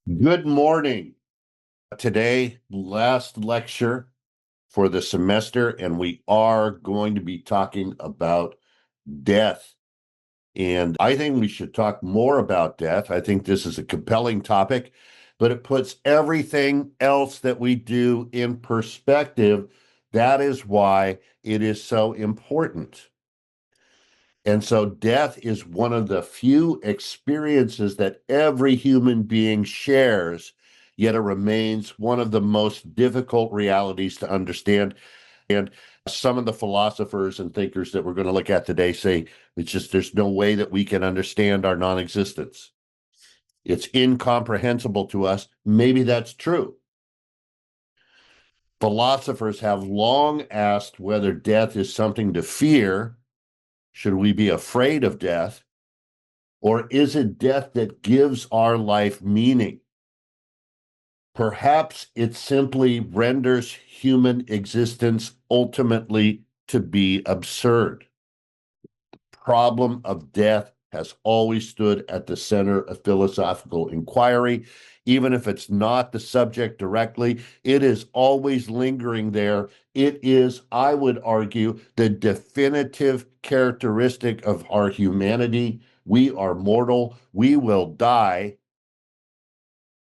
Good morning. Today, last lecture for the semester, and we are going to be talking about death. And I think we should talk more about death. I think this is a compelling topic, but it puts everything else that we do in perspective. That is why it is so important. And so death is one of the few experiences that every human being shares, yet it remains one of the most difficult realities to understand. And some of the philosophers and thinkers that we're going to look at today say there's no way that we can understand our non-existence. It's incomprehensible to us. Maybe that's true. Philosophers have long asked whether death is something to fear. Should we be afraid of death? Or is it death that gives our life meaning? Perhaps it simply renders human existence ultimately to be absurd. The problem of death has always stood at the center of philosophical inquiry. Even if it's not the subject directly, it is always lingering there. It is, I would argue, the definitive characteristic of our humanity. We are mortal, we will die,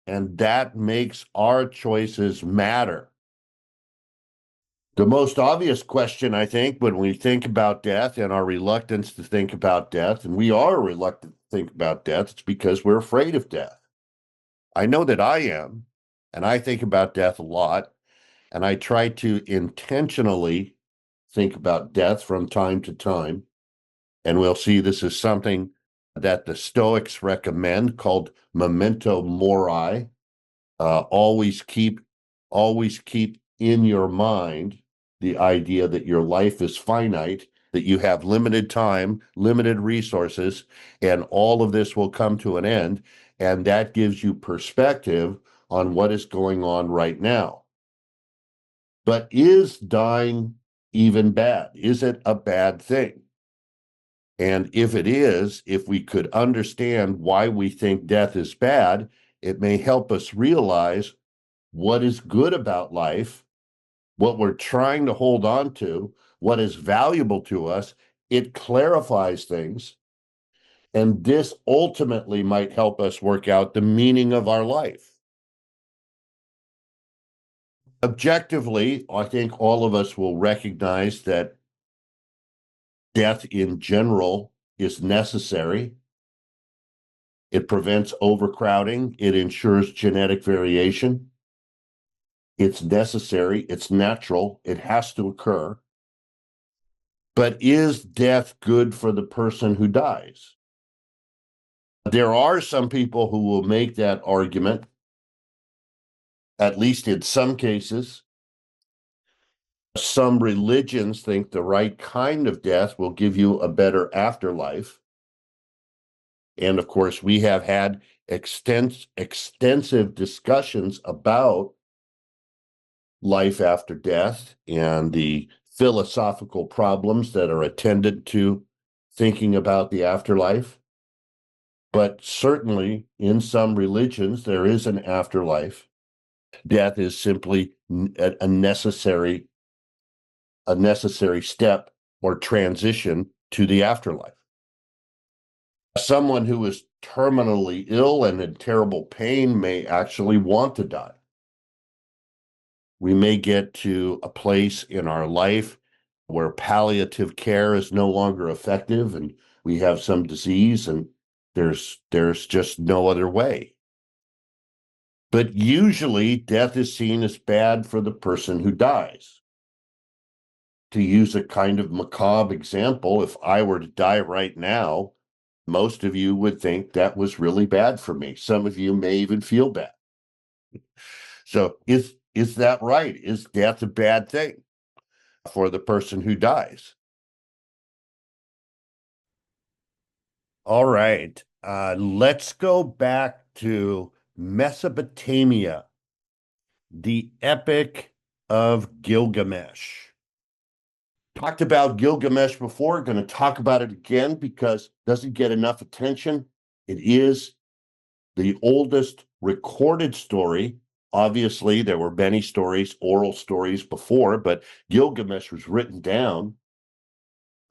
and that makes our choices matter. The most obvious question, I think, when we think about death and our reluctance to think about death, and we are reluctant to think about death, it's because we're afraid of death. I know that I am, and I think about death a lot, and I try to intentionally think about death from time to time. And we'll see this is something that the Stoics recommend called memento mori. Always keep in your mind the idea that your life is finite, that you have limited time, limited resources, and all of this will come to an end. And that gives you perspective on what is going on right now. But is dying even bad? Is it a bad thing? And if it is, if we could understand why we think death is bad, it may help us realize what is good about life, what we're trying to hold on to, what is valuable to us. It clarifies things. And this ultimately might help us work out the meaning of our life. Objectively, I think all of us will recognize that death in general is necessary. It prevents overcrowding. It ensures genetic variation. It's necessary. It's natural. It has to occur. But is death good for the person who dies? There are some people who will make that argument, at least in some cases. Some religions think the right kind of death will give you a better afterlife. And of course, we have had extensive discussions about life after death and the philosophical problems that are attendant to thinking about the afterlife. But certainly in some religions, there is an afterlife. Death is simply a necessary step or transition to the afterlife. Someone who is terminally ill and in terrible pain may actually want to die. We may get to a place in our life where palliative care is no longer effective and we have some disease and there's just no other way. But usually death is seen as bad for the person who dies. To use a kind of macabre example, if I were to die right now, most of you would think that was really bad for me. Some of you may even feel bad. So is that right? Is death a bad thing for the person who dies? All right. Let's go back to Mesopotamia, the Epic of Gilgamesh. Talked about Gilgamesh before, going to talk about it again because it doesn't get enough attention. It is the oldest recorded story. Obviously, there were many stories, oral stories before, but Gilgamesh was written down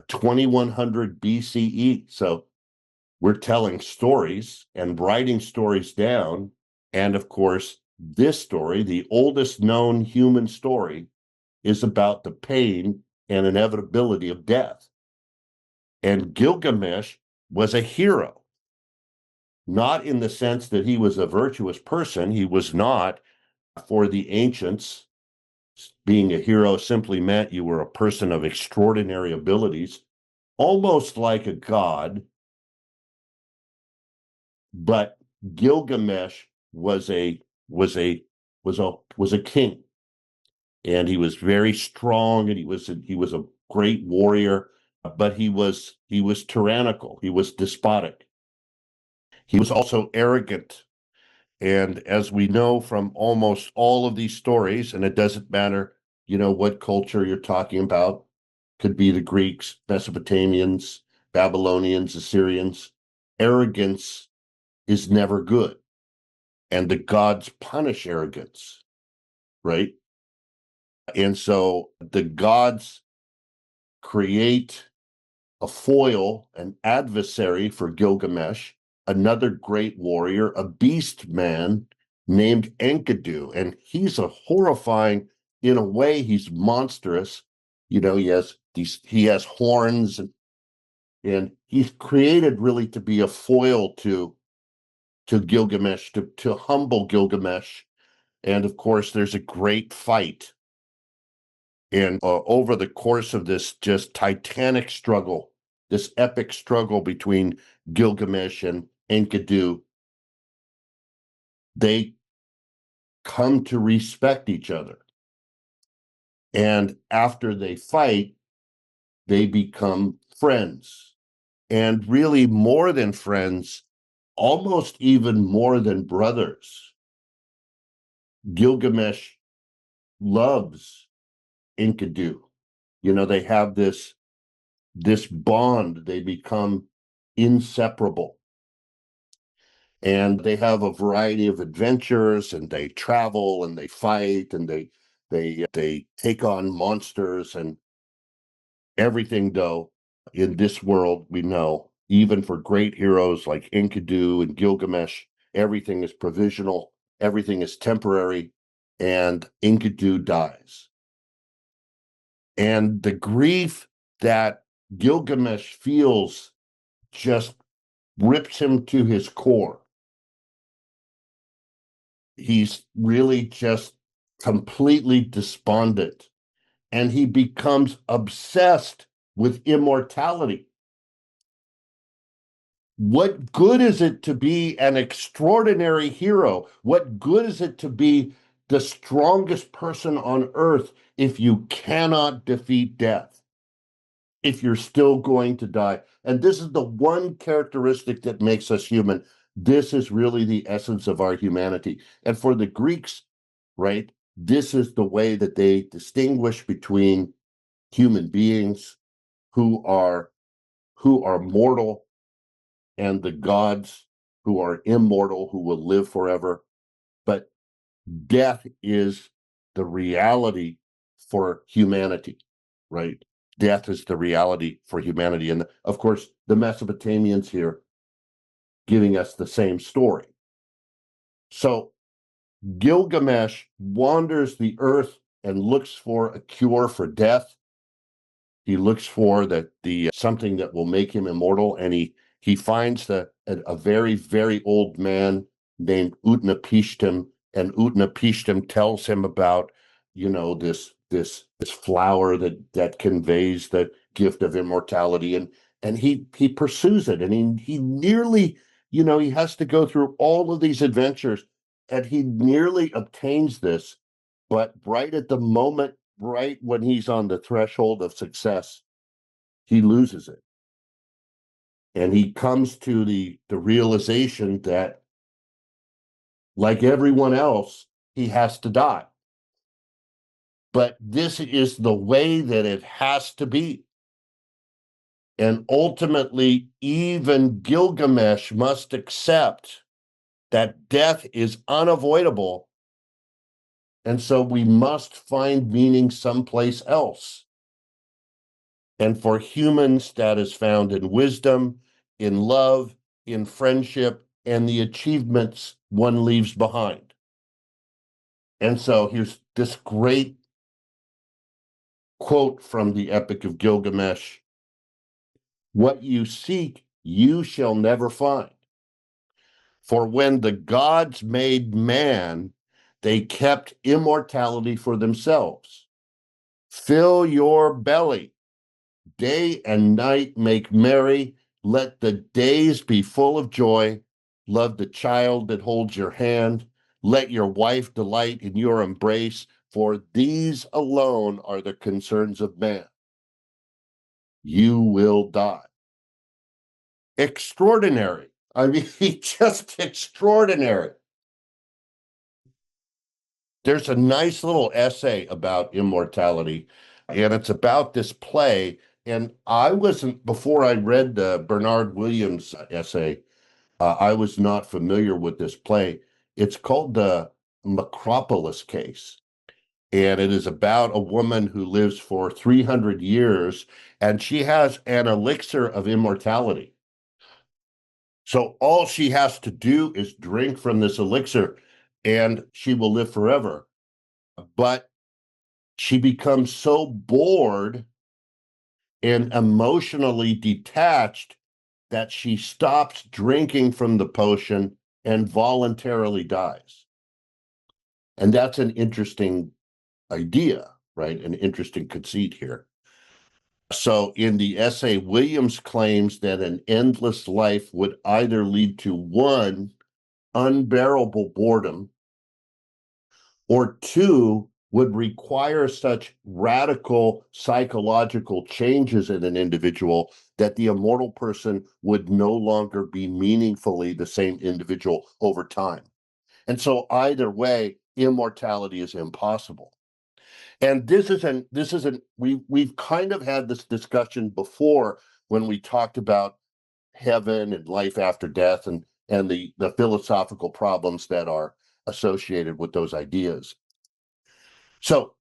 2100 BCE. So we're telling stories and writing stories down. And of course, this story, the oldest known human story, is about the pain and inevitability of death. And Gilgamesh was a hero, not in the sense that he was a virtuous person. He was not. For the ancients, being a hero simply meant you were a person of extraordinary abilities, almost like a god. But Gilgamesh was a was a was a king, and he was very strong, and he was a great warrior, but he was tyrannical. He was despotic. He was also arrogant. And as we know from almost all of these stories, and it doesn't matter, what culture you're talking about, could be the Greeks, Mesopotamians, Babylonians, Assyrians, arrogance is never good. And the gods punish arrogance, right? And so the gods create a foil, an adversary for Gilgamesh, another great warrior, a beast man named Enkidu. And he's a horrifying, in a way, he's monstrous. He has horns, and he's created really to be a foil to Gilgamesh, to humble Gilgamesh. And of course, there's a great fight. And over the course of this just titanic struggle, this epic struggle between Gilgamesh and Enkidu, they come to respect each other. And after they fight, they become friends. And really more than friends, almost even more than brothers. Gilgamesh loves Enkidu. They have this bond. They become inseparable. And they have a variety of adventures, and they travel and they fight, and they take on monsters and everything. Though in this world, we know, even for great heroes like Enkidu and Gilgamesh, everything is provisional, everything is temporary, and Enkidu dies. And the grief that Gilgamesh feels just rips him to his core. He's really just completely despondent, and he becomes obsessed with immortality. What good is it to be an extraordinary hero? What good is it to be the strongest person on earth if you cannot defeat death, if you're still going to die? And this is the one characteristic that makes us human. This is really the essence of our humanity. And for the Greeks, right, this is the way that they distinguish between human beings who are mortal and the gods who are immortal, who will live forever. But death is the reality for humanity, right? Death is the reality for humanity. And of course, the Mesopotamians here giving us the same story. So Gilgamesh wanders the earth and looks for a cure for death. He looks for the something that will make him immortal, and he finds a very, very old man named Utnapishtim, and Utnapishtim tells him about, this flower that conveys the gift of immortality, and he pursues it, and he nearly, he has to go through all of these adventures, and he nearly obtains this, but right at the moment, right when he's on the threshold of success, he loses it. And he comes to the realization that, like everyone else, he has to die. But this is the way that it has to be. And ultimately, even Gilgamesh must accept that death is unavoidable, and so we must find meaning someplace else. And for humans, that is found in wisdom, in love, in friendship, and the achievements one leaves behind. And so here's this great quote from the Epic of Gilgamesh: "What you seek, you shall never find. For when the gods made man, they kept immortality for themselves. Fill your belly. Day and night make merry. Let the days be full of joy. Love the child that holds your hand. Let your wife delight in your embrace, for these alone are the concerns of man. You will die." Extraordinary. I mean, just extraordinary. There's a nice little essay about immortality, and it's about this play. And I wasn't, before I read the Bernard Williams essay, I was not familiar with this play. It's called the Macropolis Case, and it is about a woman who lives for 300 years, and she has an elixir of immortality. So all she has to do is drink from this elixir, and she will live forever. But she becomes so bored and emotionally detached that she stops drinking from the potion and voluntarily dies. And that's an interesting idea, right? An interesting conceit here. So, in the essay, Williams claims that an endless life would either lead to one, unbearable boredom, or two, would require such radical psychological changes in an individual that the immortal person would no longer be meaningfully the same individual over time. And so either way, immortality is impossible. And we've kind of had this discussion before when we talked about heaven and life after death, and the philosophical problems that are associated with those ideas. So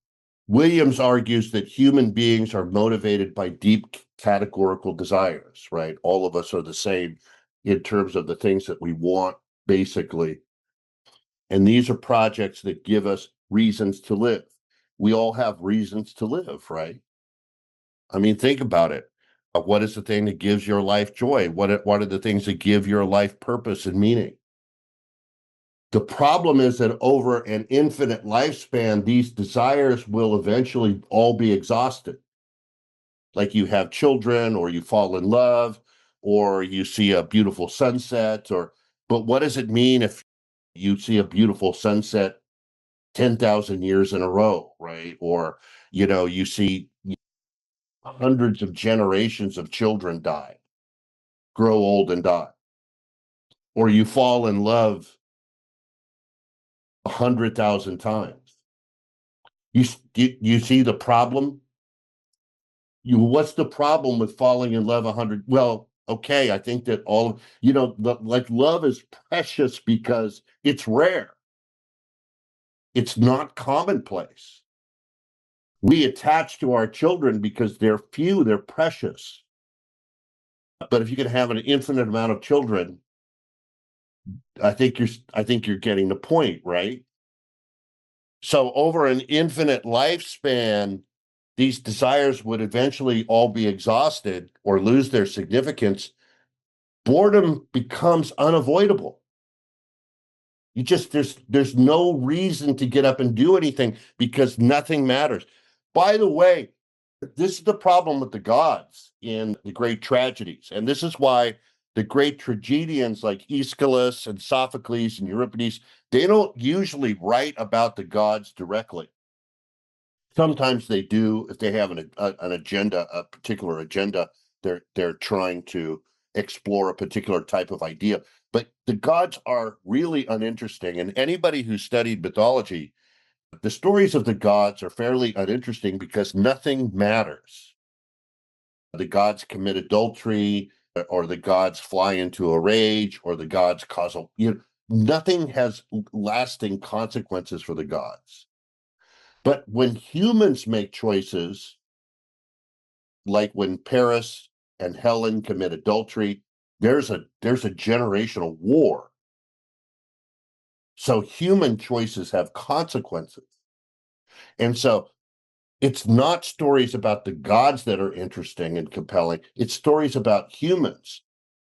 Williams argues that human beings are motivated by deep categorical desires, right? All of us are the same in terms of the things that we want, basically. And these are projects that give us reasons to live. We all have reasons to live, right? I mean, think about it. What is the thing that gives your life joy? What are the things that give your life purpose and meaning? The problem is that over an infinite lifespan, these desires will eventually all be exhausted. Like you have children, or you fall in love, or you see a beautiful sunset, but what does it mean if you see a beautiful sunset 10,000 years in a row, right? Or, you see hundreds of generations of children die, grow old and die, or you fall in love 100,000 times. You see the problem? What's the problem with falling in love 100? Well, okay, I think that like love is precious because it's rare. It's not commonplace. We attach to our children because they're few, they're precious. But if you can have an infinite amount of children, I think you're getting the point, right? So over an infinite lifespan, these desires would eventually all be exhausted or lose their significance. Boredom becomes unavoidable. There's no reason to get up and do anything because nothing matters. By the way, this is the problem with the gods in the great tragedies. And this is why the great tragedians like Aeschylus and Sophocles and Euripides, they don't usually write about the gods directly. Sometimes they do if they have an agenda, a particular agenda. They're trying to explore a particular type of idea. But the gods are really uninteresting. And anybody who studied mythology, the stories of the gods are fairly uninteresting because nothing matters. The gods commit adultery, or the gods fly into a rage, or the gods cause nothing has lasting consequences for the gods. But when humans make choices, like when Paris and Helen commit adultery, there's a generational war. So human choices have consequences. And so it's not stories about the gods that are interesting and compelling. It's stories about humans,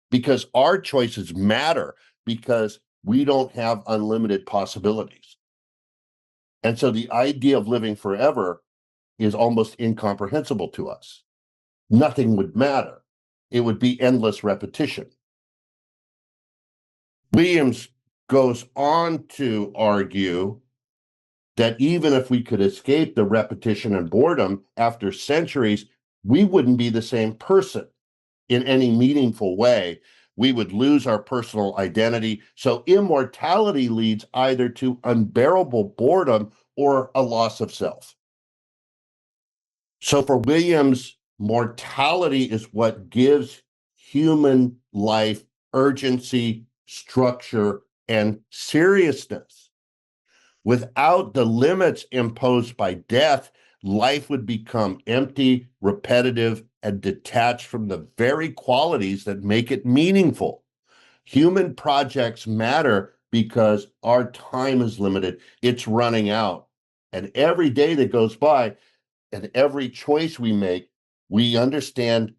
because our choices matter, because we don't have unlimited possibilities. And so the idea of living forever is almost incomprehensible to us. Nothing would matter. It would be endless repetition. Williams goes on to argue that even if we could escape the repetition and boredom after centuries, we wouldn't be the same person in any meaningful way. We would lose our personal identity. So immortality leads either to unbearable boredom or a loss of self. So for Williams, mortality is what gives human life urgency, structure, and seriousness. Without the limits imposed by death, life would become empty, repetitive, and detached from the very qualities that make it meaningful. Human projects matter because our time is limited. It's running out. And every day that goes by and every choice we make, we understand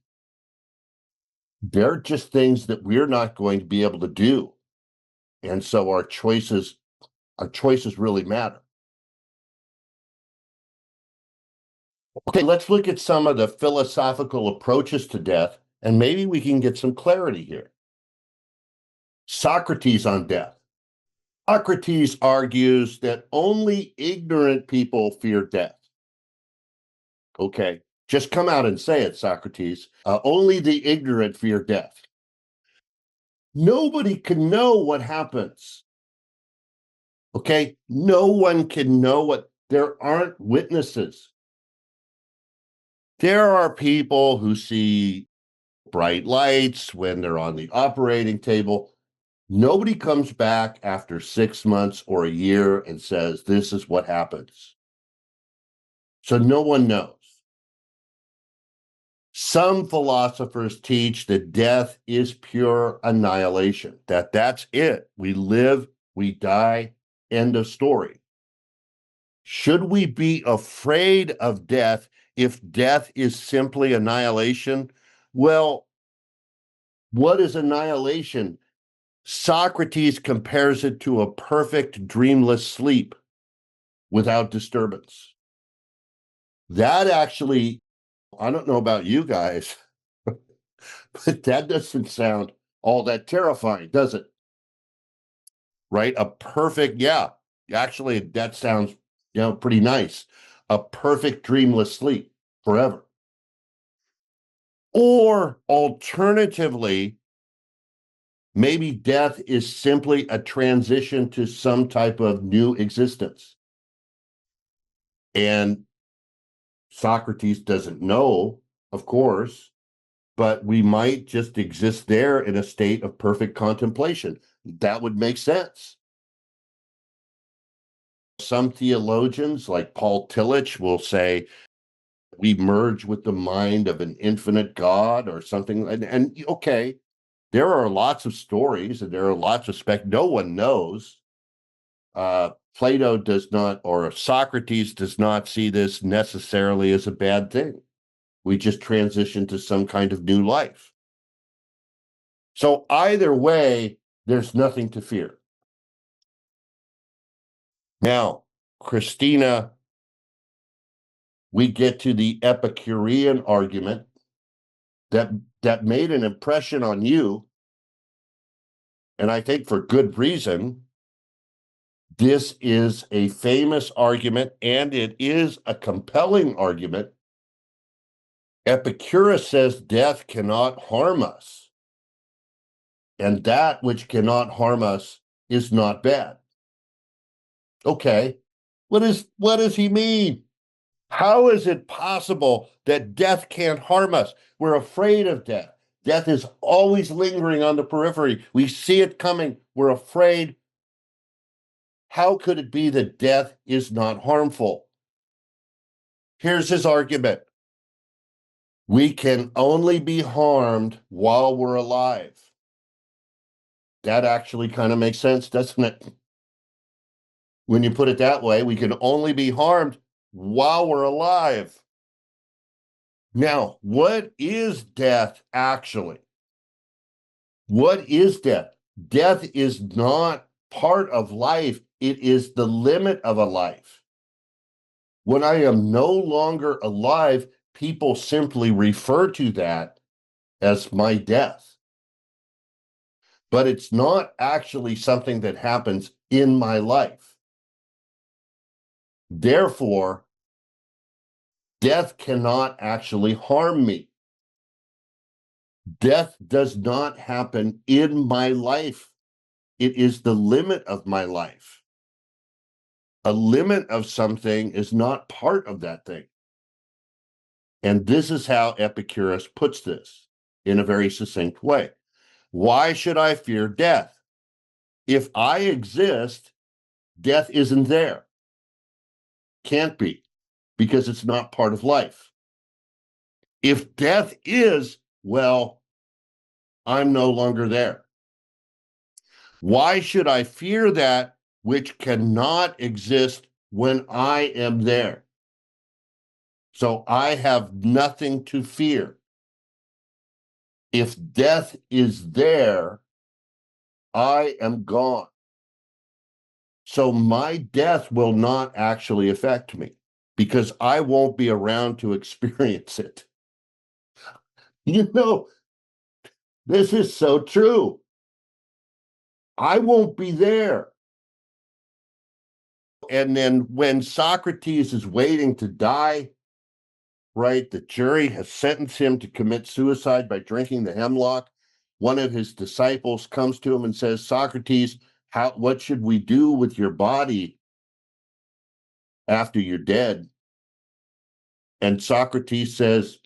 they're just things that we're not going to be able to do. And so our choices really matter. Okay, let's look at some of the philosophical approaches to death, and maybe we can get some clarity here. Socrates on death. Socrates argues that only ignorant people fear death. Okay, just come out and say it, Socrates. Only the ignorant fear death. Nobody can know what happens. Okay, no one can know what, there aren't witnesses. There are people who see bright lights when they're on the operating table. Nobody comes back after 6 months or a year and says, this is what happens. So no one knows. Some philosophers teach that death is pure annihilation, that that's it. We live, we die, end of story. Should we be afraid of death if death is simply annihilation? Well, what is annihilation? Socrates compares it to a perfect dreamless sleep without disturbance. That actually, I don't know about you guys, but that doesn't sound all that terrifying, does it? Right? A perfect, yeah, actually, that sounds, pretty nice. A perfect dreamless sleep forever. Or alternatively, maybe death is simply a transition to some type of new existence. And Socrates doesn't know, of course, but we might just exist there in a state of perfect contemplation. That would make sense. Some theologians, like Paul Tillich, will say we merge with the mind of an infinite God or something. And okay, there are lots of stories and there are lots of no one knows. Plato does not, or Socrates does not see this necessarily as a bad thing. We just transition to some kind of new life. So either way, there's nothing to fear. Now, Christina, we get to the Epicurean argument that made an impression on you, and I think for good reason. This is a famous argument, and it is a compelling argument. Epicurus says death cannot harm us, and that which cannot harm us is not bad. Okay, what does he mean? How is it possible that death can't harm us? We're afraid of death. Death is always lingering on the periphery. We see it coming. We're afraid. how could it be that death is not harmful? Here's his argument. We can only be harmed while we're alive. That actually kind of makes sense, doesn't it? When you put it that way, we can only be harmed while we're alive. Now, what is death actually? What is death? Death is not part of life. It is the limit of a life. When I am no longer alive, people simply refer to that as my death. But it's not actually something that happens in my life. Therefore, death cannot actually harm me. Death does not happen in my life. It is the limit of my life. A limit of something is not part of that thing. And this is how Epicurus puts this in a very succinct way. Why should I fear death? If I exist, death isn't there. Can't be, because it's not part of life. If death is, well, I'm no longer there. Why should I fear that which cannot exist when I am there? So I have nothing to fear. If death is there, I am gone. So my death will not actually affect me because I won't be around to experience it. You know, this is so true. I won't be there. And then when Socrates is waiting to die, right, the jury has sentenced him to commit suicide by drinking the hemlock. One of his disciples comes to him and says, Socrates, what should we do with your body after you're dead? And Socrates says,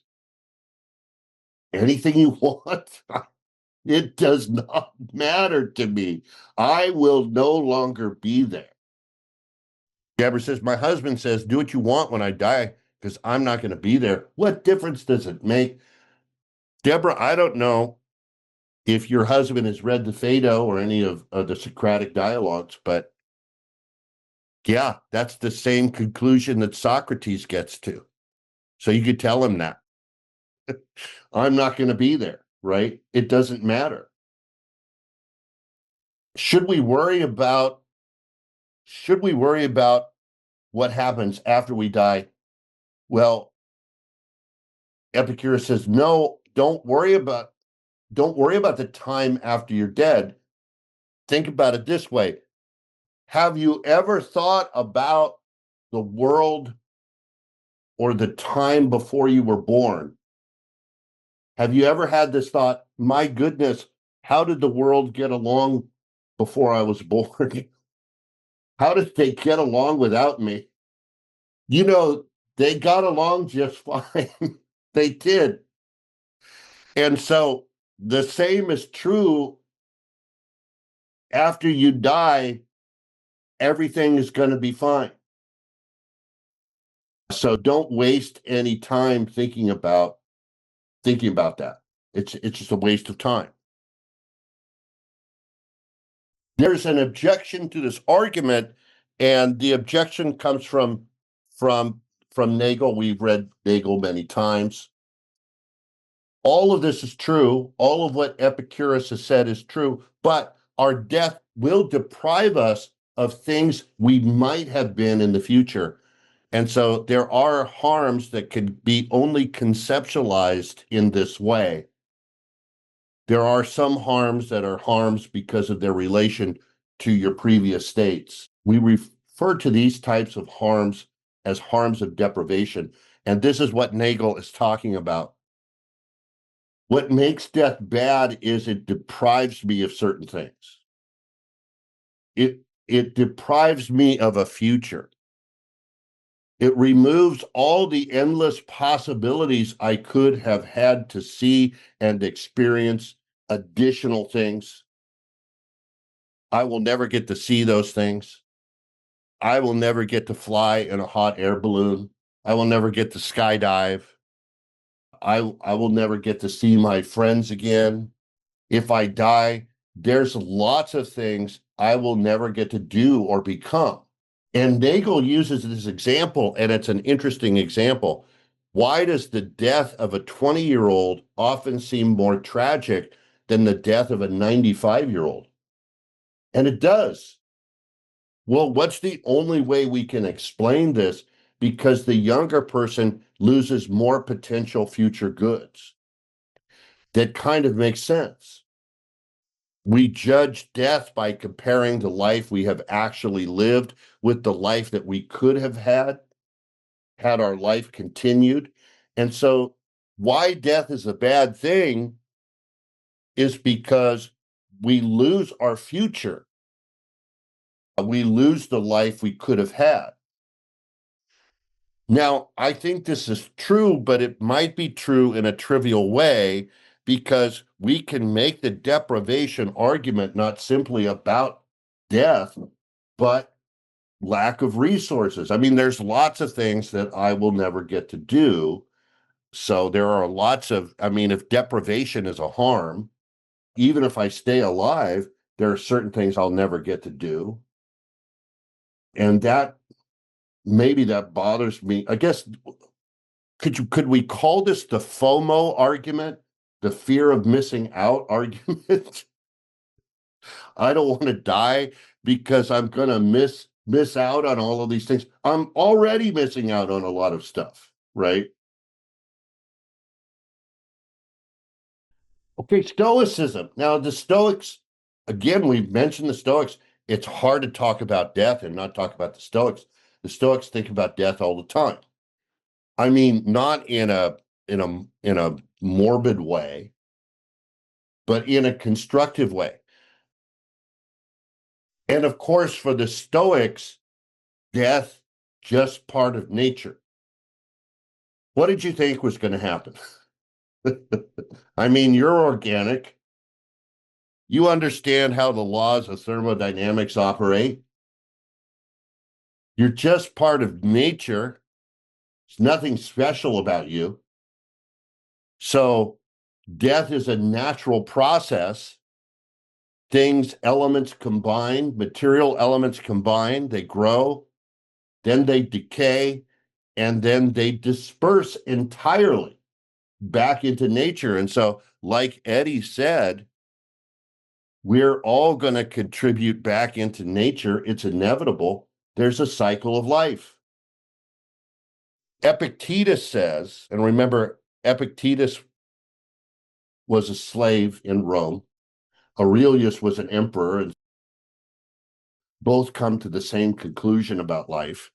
anything you want. It does not matter to me. I will no longer be there. Deborah says, my husband says, do what you want when I die, because I'm not going to be there. What difference does it make? Deborah, I don't know if your husband has read the Phaedo or any of the Socratic dialogues, but yeah, that's the same conclusion that Socrates gets to. So you could tell him that. I'm not going to be there, right? It doesn't matter. Should we worry about what happens after we die? Well, Epicurus says, no, don't worry about the time after you're dead. Think about it this way. Have you ever thought about the world or the time before you were born? Have you ever had this thought, my goodness, how did the world get along before I was born? How did they get along without me? You know, they got along just fine. They did. And so the same is true after you die, everything is going to be fine. So don't waste any time thinking about that. It's just a waste of time. There's an objection to this argument, and the objection comes from Nagel. We've read Nagel many times. All of this is true. All of what Epicurus has said is true, but our death will deprive us of things we might have been in the future. And so there are harms that can be only conceptualized in this way. There are some harms that are harms because of their relation to your previous states. We refer to these types of harms as harms of deprivation. And this is what Nagel is talking about. What makes death bad is it deprives me of certain things. It deprives me of a future. It removes all the endless possibilities I could have had to see and experience additional things. I will never get to see those things. I will never get to fly in a hot air balloon. I will never get to skydive. I will never get to see my friends again. If I die, there's lots of things I will never get to do or become. And Nagel uses this example, and it's an interesting example. Why does the death of a 20-year-old often seem more tragic than the death of a 95-year-old? And it does. Well, what's the only way we can explain this? Because the younger person loses more potential future goods. That kind of makes sense. We judge death by comparing the life we have actually lived with the life that we could have had our life continued. And so, why death is a bad thing is because we lose our future. We lose the life we could have had. Now, I think this is true, but it might be true in a trivial way because we can make the deprivation argument not simply about death, but lack of resources. I mean, there's lots of things that I will never get to do. So there are lots of, I mean, if deprivation is a harm, even if I stay alive, there are certain things I'll never get to do. And that maybe that bothers me. I guess could we call this the FOMO argument, the fear of missing out argument? I don't want to die because I'm gonna miss out on all of these things. I'm already missing out on a lot of stuff, right? Okay, Stoicism. Now, the Stoics, again, we've mentioned the Stoics. It's hard to talk about death and not talk about the Stoics. The Stoics think about death all the time. I mean, not in a morbid way, but in a constructive way. And of course, for the Stoics, death just part of nature. What did you think was going to happen? I mean, you're organic. You understand how the laws of thermodynamics operate. You're just part of nature. There's nothing special about you. So death is a natural process. Things, elements combine, material elements combine, they grow, then they decay, and then they disperse entirely back into nature. And so, like Eddie said, we're all going to contribute back into nature. It's inevitable. There's a cycle of life. Epictetus says, and remember, Epictetus was a slave in Rome. Aurelius was an emperor, and both come to the same conclusion about life.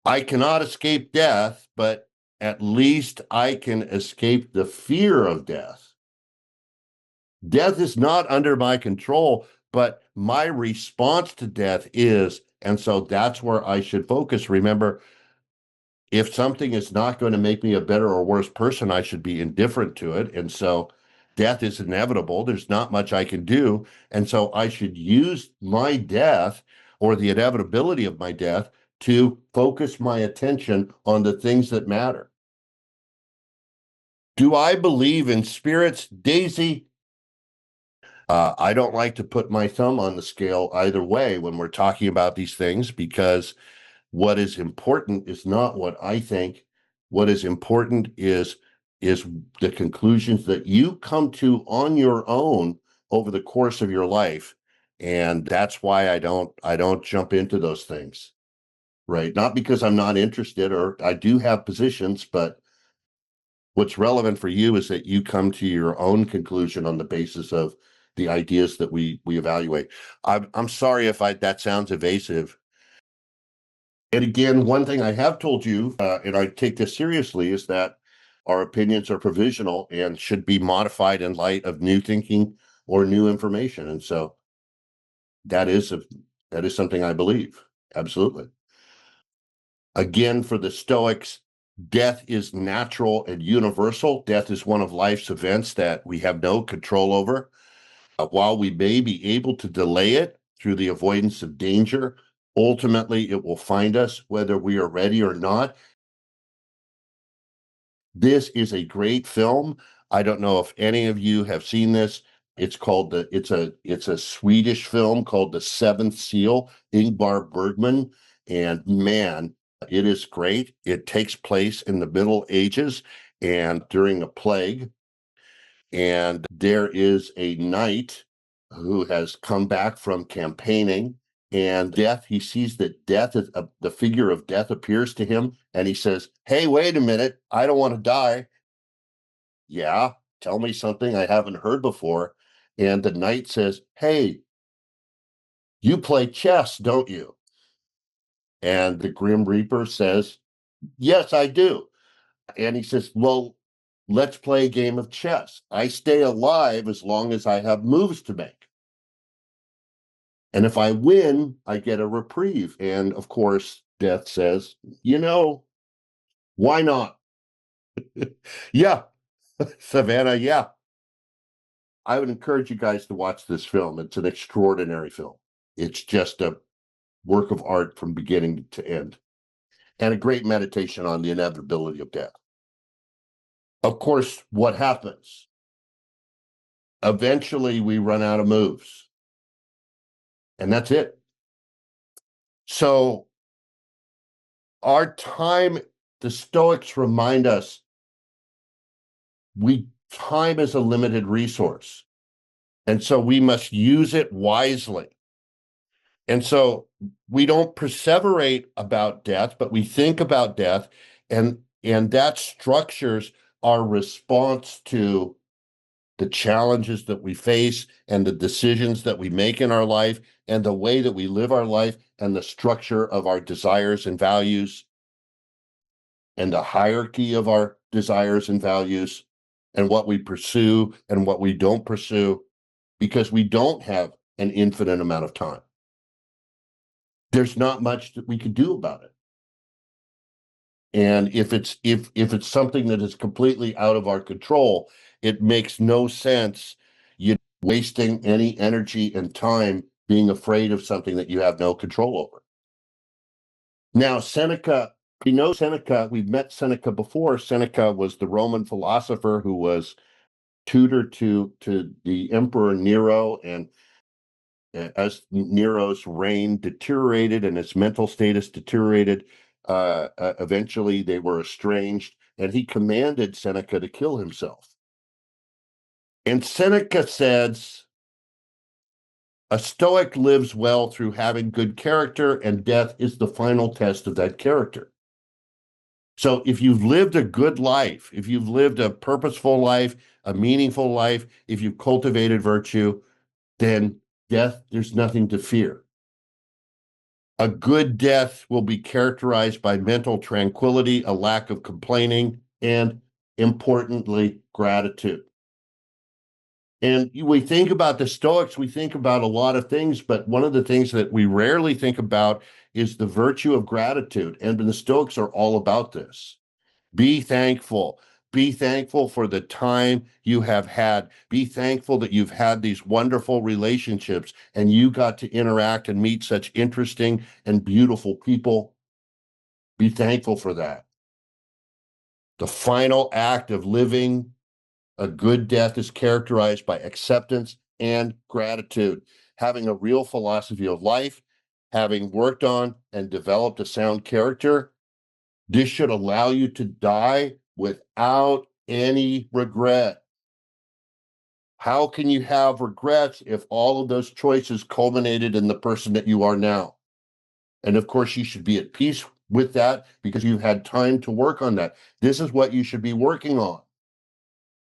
I cannot escape death, but at least I can escape the fear of death. Death is not under my control, but my response to death is, and so that's where I should focus. Remember, if something is not going to make me a better or worse person, I should be indifferent to it. And so death is inevitable. There's not much I can do. And so I should use my death or the inevitability of my death to focus my attention on the things that matter. Do I believe in spirits, Daisy? I don't like to put my thumb on the scale either way when we're talking about these things because what is important is not what I think. What is important is the conclusions that you come to on your own over the course of your life. And that's why I don't jump into those things. Right. Not because I'm not interested or I do have positions, but what's relevant for you is that you come to your own conclusion on the basis of the ideas that we evaluate. I'm sorry if that sounds evasive. And again, one thing I have told you, and I take this seriously, is that our opinions are provisional and should be modified in light of new thinking or new information. And so that is something I believe. Absolutely. Again, for the Stoics, death is natural and universal. Death is one of life's events that we have no control over. While we may be able to delay it through the avoidance of danger Ultimately, it will find us whether we are ready or not. This is a great film. I don't know if any of you have seen this. It's a Swedish film called The Seventh Seal, Ingmar Bergman. And man, it is great. It takes place in the Middle Ages and during a plague. And there is a knight who has come back from campaigning, and he sees that the figure of death appears to him, and he says, "Hey, wait a minute, I don't want to die." "Yeah, tell me something I haven't heard before." And the knight says, "Hey, you play chess, don't you?" And the Grim Reaper says, "Yes, I do." And he says, "Well, let's play a game of chess. I stay alive as long as I have moves to make. And if I win, I get a reprieve." And of course, Death says, why not? Yeah, Savannah, yeah. I would encourage you guys to watch this film. It's an extraordinary film. It's just a work of art from beginning to end, and a great meditation on the inevitability of death. Of course, what happens? Eventually, we run out of moves, and that's it. So, our time, the Stoics remind us, time is a limited resource, and so we must use it wisely. And so we don't perseverate about death, but we think about death, and that structures our response to the challenges that we face and the decisions that we make in our life and the way that we live our life and the structure of our desires and values and the hierarchy of our desires and values and what we pursue and what we don't pursue, because we don't have an infinite amount of time. There's not much that we could do about it. And if it's something that is completely out of our control, it makes no sense you wasting any energy and time being afraid of something that you have no control over. Now, Seneca, we know Seneca, we've met Seneca before. Seneca was the Roman philosopher who was tutor to the Emperor Nero, and as Nero's reign deteriorated and his mental status deteriorated, eventually they were estranged, and he commanded Seneca to kill himself. And Seneca says, "A Stoic lives well through having good character, and death is the final test of that character." So if you've lived a good life, if you've lived a purposeful life, a meaningful life, if you've cultivated virtue, then death, there's nothing to fear. A good death will be characterized by mental tranquility, a lack of complaining, and importantly, gratitude. And we think about the Stoics, we think about a lot of things, but one of the things that we rarely think about is the virtue of gratitude. And the Stoics are all about this. Be thankful. Be thankful for the time you have had. Be thankful that you've had these wonderful relationships and you got to interact and meet such interesting and beautiful people. Be thankful for that. The final act of living a good death is characterized by acceptance and gratitude. Having a real philosophy of life, having worked on and developed a sound character, this should allow you to die without any regret. How can you have regrets if all of those choices culminated in the person that you are now? And of course, you should be at peace with that because you've had time to work on that. This is what you should be working on.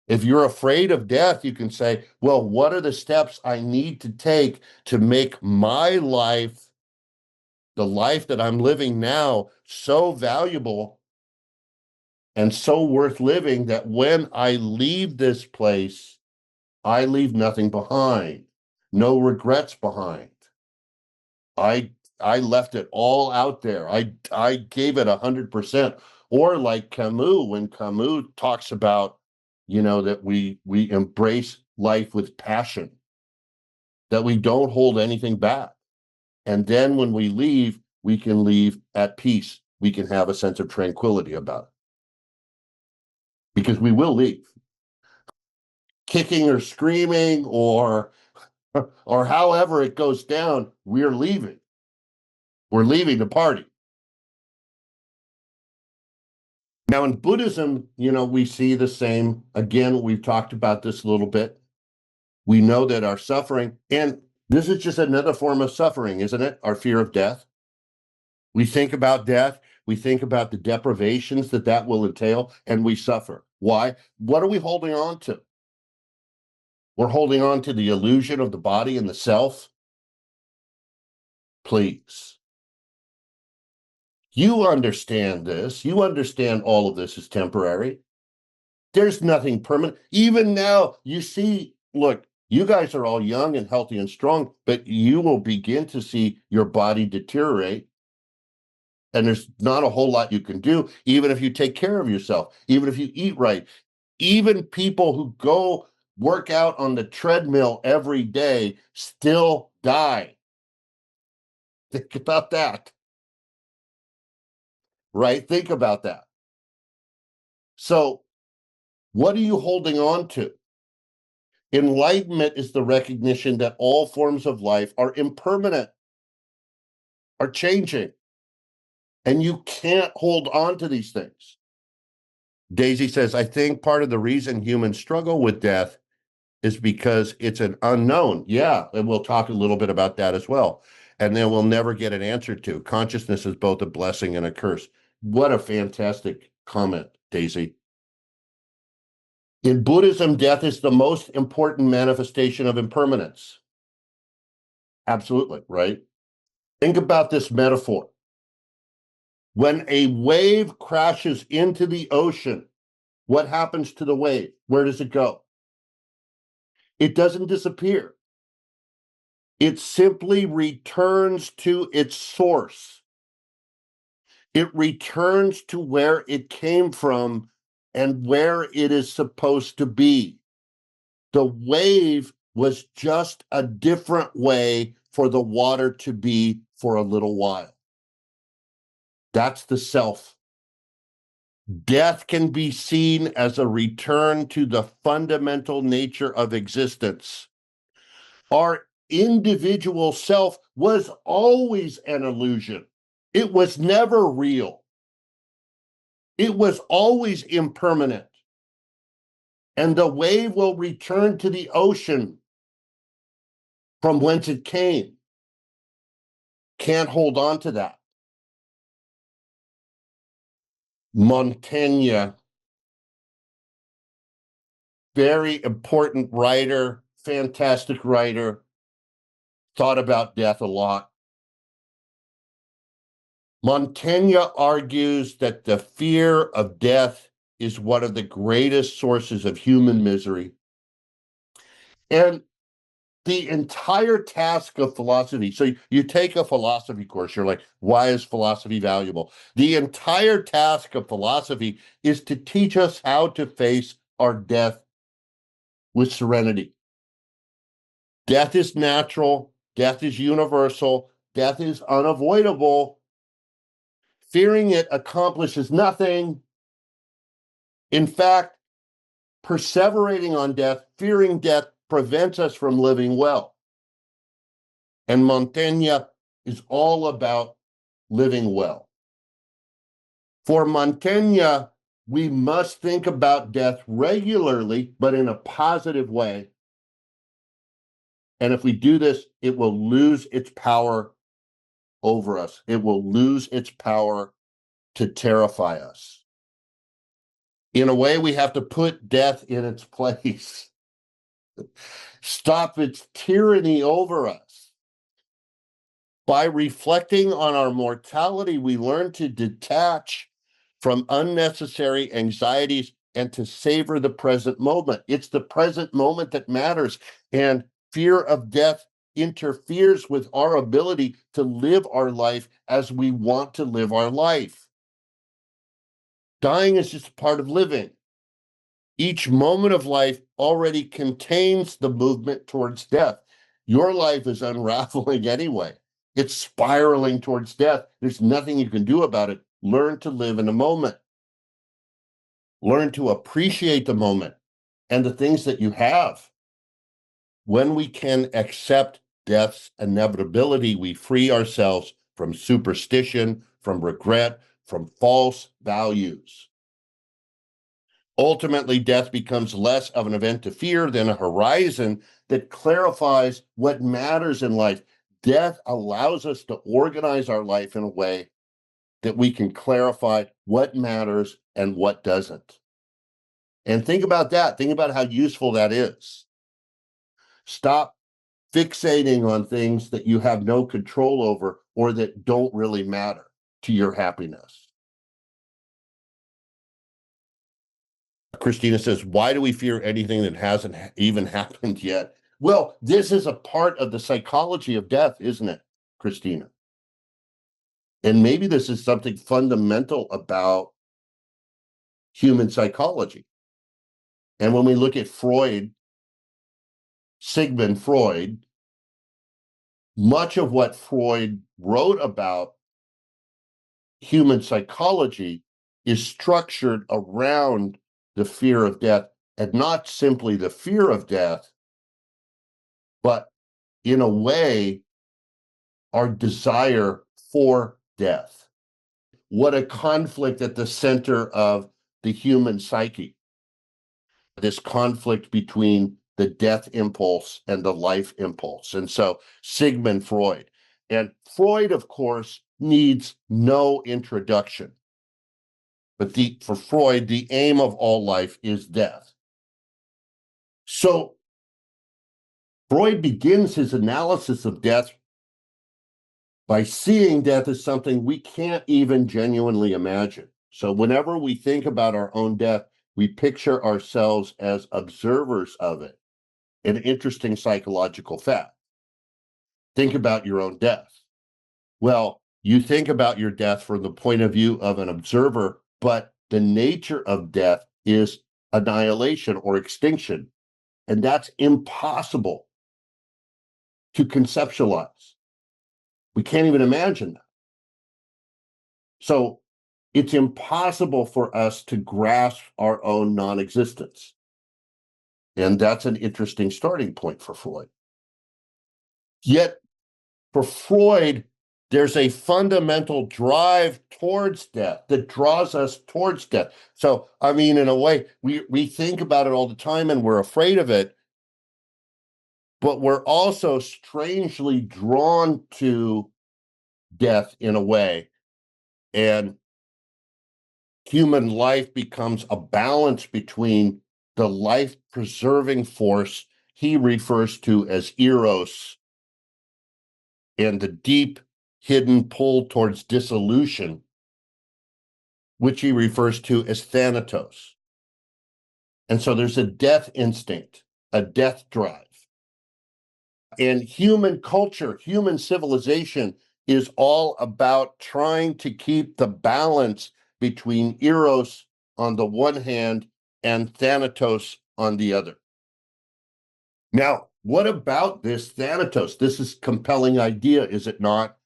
If you're afraid of death, you can say, well, what are the steps I need to take to make my life, the life that I'm living now, so valuable and so worth living that when I leave this place, I leave nothing behind, no regrets behind. I I left it all out there. I gave it 100%. Or like Camus, when Camus talks about, that we embrace life with passion, that we don't hold anything back. And then when we leave, we can leave at peace. We can have a sense of tranquility about it. Because we will leave. Kicking or screaming or however it goes down, we're leaving. We're leaving the party. Now, in Buddhism, we see the same. Again, we've talked about this a little bit. We know that our suffering, and this is just another form of suffering, isn't it? Our fear of death. We think about death. We think about the deprivations that will entail, and we suffer. Why? What are we holding on to? We're holding on to the illusion of the body and the self. Please. You understand this. You understand all of this is temporary. There's nothing permanent. Even now, you see, look, you guys are all young and healthy and strong, but you will begin to see your body deteriorate. And there's not a whole lot you can do, even if you take care of yourself, even if you eat right. Even people who go work out on the treadmill every day still die. Think about that. Right? Think about that. So, what are you holding on to? Enlightenment is the recognition that all forms of life are impermanent, are changing, and you can't hold on to these things. Daisy says, I think part of the reason humans struggle with death is because it's an unknown. Yeah, and we'll talk a little bit about that as well. And then we'll never get an answer to. Consciousness is both a blessing and a curse. What a fantastic comment, Daisy. In Buddhism, death is the most important manifestation of impermanence. Absolutely, right? Think about this metaphor. When a wave crashes into the ocean, what happens to the wave? Where does it go? It doesn't disappear. It simply returns to its source. It returns to where it came from and where it is supposed to be. The wave was just a different way for the water to be for a little while. That's the self. Death can be seen as a return to the fundamental nature of existence. Our individual self was always an illusion. It was never real. It was always impermanent. And the wave will return to the ocean from whence it came. Can't hold on to that. Montaigne, very important writer, fantastic writer, thought about death a lot. Montaigne argues that the fear of death is one of the greatest sources of human misery. And the entire task of philosophy, so you take a philosophy course, you're like, why is philosophy valuable? The entire task of philosophy is to teach us how to face our death with serenity. Death is natural, death is universal, death is unavoidable. Fearing it accomplishes nothing. In fact, perseverating on death, fearing death, prevents us from living well. And Montaigne is all about living well. For Montaigne, we must think about death regularly, but in a positive way. And if we do this, it will lose its power over us. It will lose its power to terrify us. In a way, we have to put death in its place. Stop its tyranny over us. By reflecting on our mortality, we learn to detach from unnecessary anxieties and to savor the present moment. It's the present moment that matters. And fear of death interferes with our ability to live our life as we want to live our life. Dying is just part of living. Each moment of life already contains the movement towards death. Your life is unraveling anyway. It's spiraling towards death. There's nothing you can do about it. Learn to live in the moment. Learn to appreciate the moment and the things that you have. When we can accept death's inevitability, we free ourselves from superstition, from regret, from false values. Ultimately, death becomes less of an event to fear than a horizon that clarifies what matters in life. Death allows us to organize our life in a way that we can clarify what matters and what doesn't. And think about that. Think about how useful that is. Stop fixating on things that you have no control over or that don't really matter to your happiness. Christina says, why do we fear anything that hasn't even happened yet? Well, this is a part of the psychology of death, isn't it, Christina? And maybe this is something fundamental about human psychology. And when we look at Freud, Sigmund Freud, much of what Freud wrote about human psychology is structured around the fear of death, and not simply the fear of death, but in a way, our desire for death. What a conflict at the center of the human psyche. This conflict between the death impulse and the life impulse. And so Sigmund Freud. And Freud, of course, needs no introduction. But for Freud, the aim of all life is death. So Freud begins his analysis of death by seeing death as something we can't even genuinely imagine. So whenever we think about our own death, we picture ourselves as observers of it. An interesting psychological fact. Think about your own death. Well, you think about your death from the point of view of an observer, but the nature of death is annihilation or extinction. And that's impossible to conceptualize. We can't even imagine that. So it's impossible for us to grasp our own non-existence. And that's an interesting starting point for Freud. Yet, for Freud, there's a fundamental drive towards death that draws us towards death. So, I mean, in a way, we think about it all the time and we're afraid of it, but we're also strangely drawn to death in a way. And human life becomes a balance between the life-preserving force he refers to as eros and the deep hidden pull towards dissolution, which he refers to as thanatos. And so there's a death instinct, a death drive. And human culture, human civilization is all about trying to keep the balance between eros on the one hand and thanatos on the other. Now, what about this thanatos? This is a compelling idea, is it not?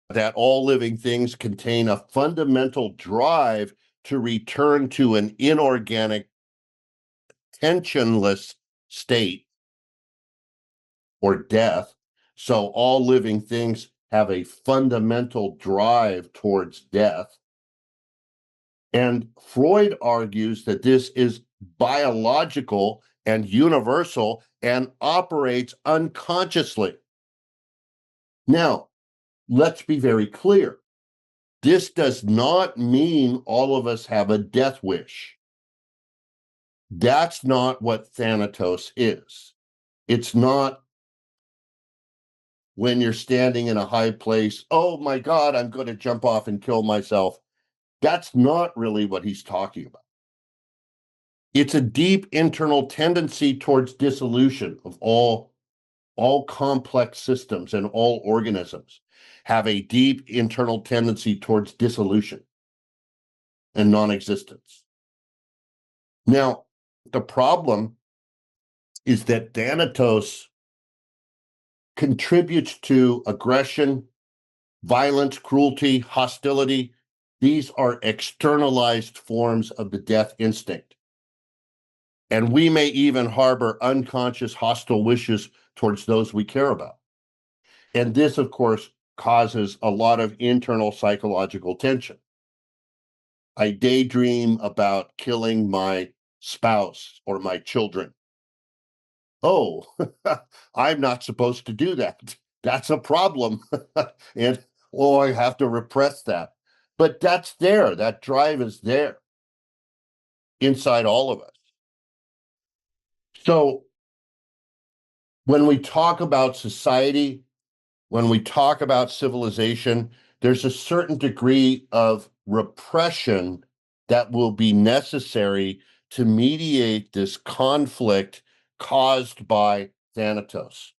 That all living things contain a fundamental drive to return to an inorganic, tensionless state or death. So all living things have a fundamental drive towards death. And Freud argues that this is biological and universal and operates unconsciously. Now, let's be very clear. This does not mean all of us have a death wish. That's not what thanatos is. It's not when you're standing in a high place, oh my God, I'm going to jump off and kill myself. That's not really what he's talking about. It's a deep internal tendency towards dissolution of all complex systems, and all organisms have a deep internal tendency towards dissolution and non-existence. Now, the problem is that thanatos contributes to aggression, Violence, cruelty, hostility, these are externalized forms of the death instinct. And we may even harbor unconscious hostile wishes towards those we care about. And this, of course, causes a lot of internal psychological tension. I daydream about killing my spouse or my children. Oh, I'm not supposed to do that. That's a problem. And oh, I have to repress that. But that's there. That drive is there inside all of us. So when we talk about society, when we talk about civilization, there's a certain degree of repression that will be necessary to mediate this conflict caused by Thanatos.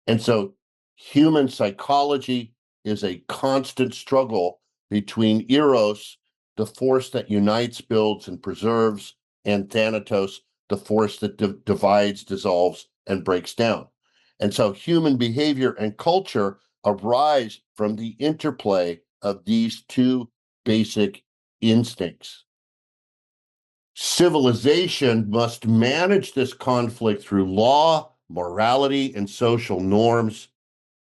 And so human psychology is a constant struggle between Eros, the force that unites, builds, and preserves, and Thanatos, the force that divides, dissolves, and breaks down. And so human behavior and culture arise from the interplay of these two basic instincts. Civilization must manage this conflict through law, morality, and social norms.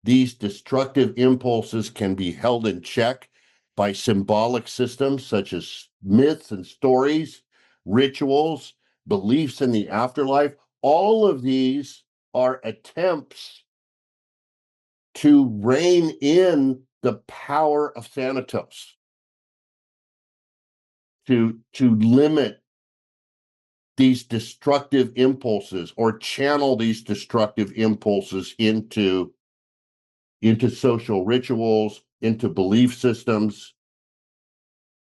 These destructive impulses can be held in check by symbolic systems such as myths and stories, rituals, beliefs in the afterlife. All of these are attempts to rein in the power of Thanatos, to limit these destructive impulses or channel these destructive impulses into social rituals, into belief systems.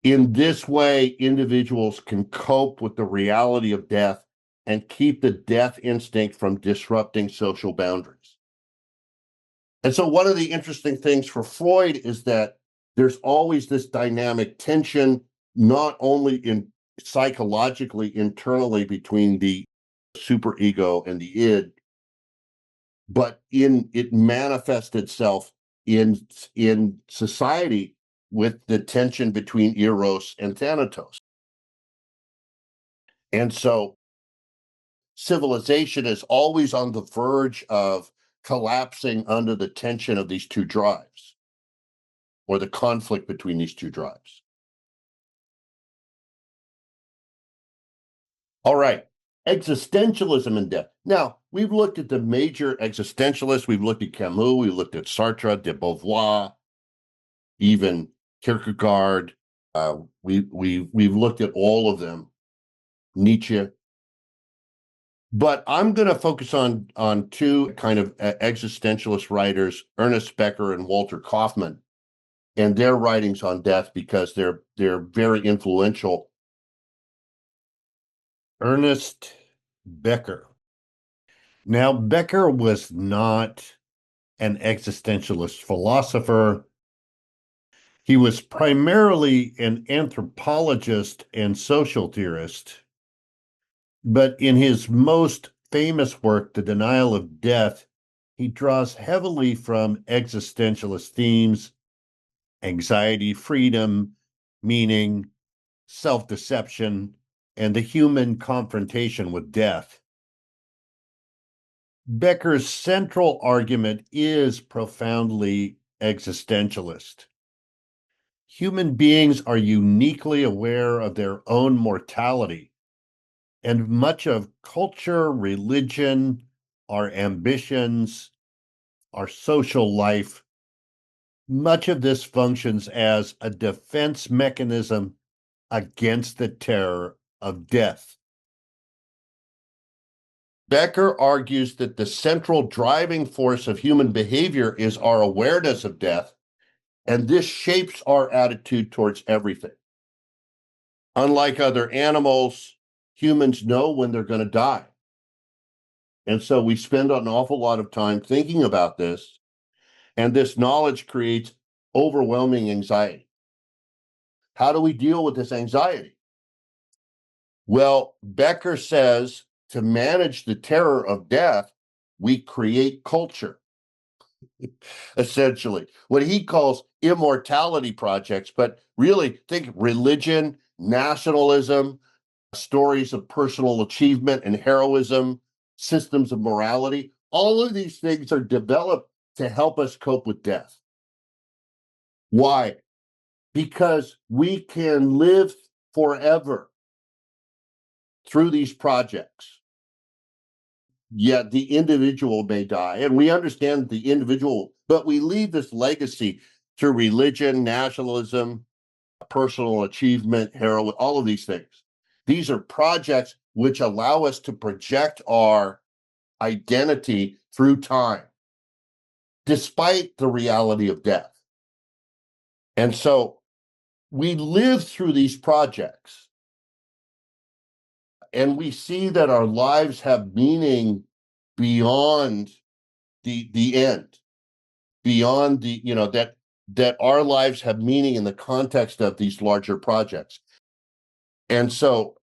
In this way, individuals can cope with the reality of death and keep the death instinct from disrupting social boundaries. And so, one of the interesting things for Freud is that there's always this dynamic tension, not only in psychologically internally between the superego and the id, but it manifests itself in society with the tension between Eros and Thanatos. And so civilization is always on the verge of collapsing under the tension of these two drives or the conflict between these two drives. All right. Existentialism and death. Now, we've looked at the major existentialists. We've looked at Camus. We looked at Sartre, de Beauvoir, even Kierkegaard. We've looked at all of them, Nietzsche. But I'm going to focus on two kind of existentialist writers, Ernest Becker and Walter Kaufmann, and their writings on death because they're very influential. Ernest Becker. Now, Becker was not an existentialist philosopher. He was primarily an anthropologist and social theorist. But in his most famous work, The Denial of Death, he draws heavily from existentialist themes, anxiety, freedom, meaning, self-deception, and the human confrontation with death. Becker's central argument is profoundly existentialist. Human beings are uniquely aware of their own mortality, and much of culture, religion, our ambitions, our social life, much of this functions as a defense mechanism against the terror of death. Becker argues that the central driving force of human behavior is our awareness of death, and this shapes our attitude towards everything. Unlike other animals, humans know when they're going to die. And so we spend an awful lot of time thinking about this, and this knowledge creates overwhelming anxiety. How do we deal with this anxiety? Well, Becker says to manage the terror of death, we create culture. essentially, what he calls immortality projects. But really, think religion, nationalism, stories of personal achievement and heroism, systems of morality. All of these things are developed to help us cope with death. Why? Because we can live forever through these projects. Yet the individual may die, and we understand the individual, but we leave this legacy through religion, nationalism, personal achievement, heroism, all of these things. These are projects which allow us to project our identity through time, despite the reality of death. And so we live through these projects, and we see that our lives have meaning beyond the end, beyond that our lives have meaning in the context of these larger projects. And so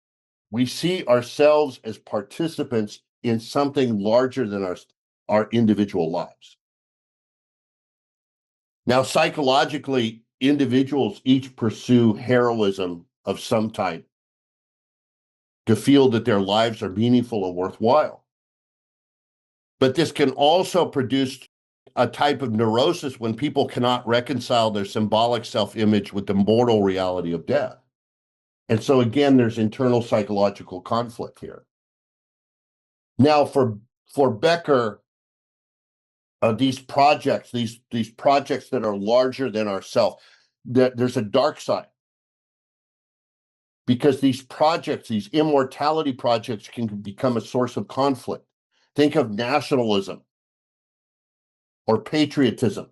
we see ourselves as participants in something larger than our individual lives. Now, psychologically, individuals each pursue heroism of some type to feel that their lives are meaningful and worthwhile. But this can also produce a type of neurosis when people cannot reconcile their symbolic self-image with the mortal reality of death. And so again, there's internal psychological conflict here. Now, for Becker, these projects that are larger than ourselves, that there's a dark side, because these immortality projects can become a source of conflict. Think of nationalism or patriotism.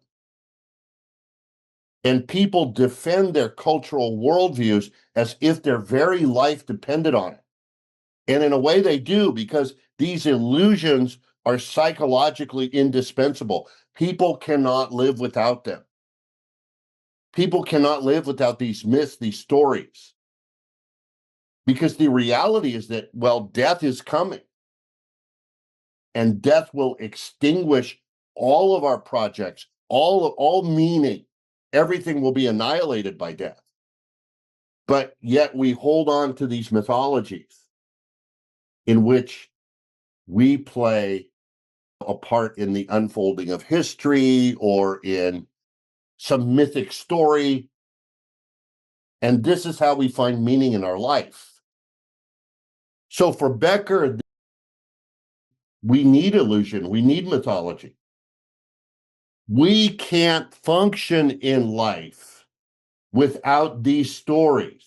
And people defend their cultural worldviews as if their very life depended on it. And in a way they do, because these illusions are psychologically indispensable. People cannot live without them. People cannot live without these myths, these stories. Because the reality is that, well, death is coming. And death will extinguish all of our projects, all meaning. Everything will be annihilated by death. But yet we hold on to these mythologies in which we play a part in the unfolding of history or in some mythic story. And this is how we find meaning in our life. So for Becker, we need illusion, we need mythology. We can't function in life without these stories.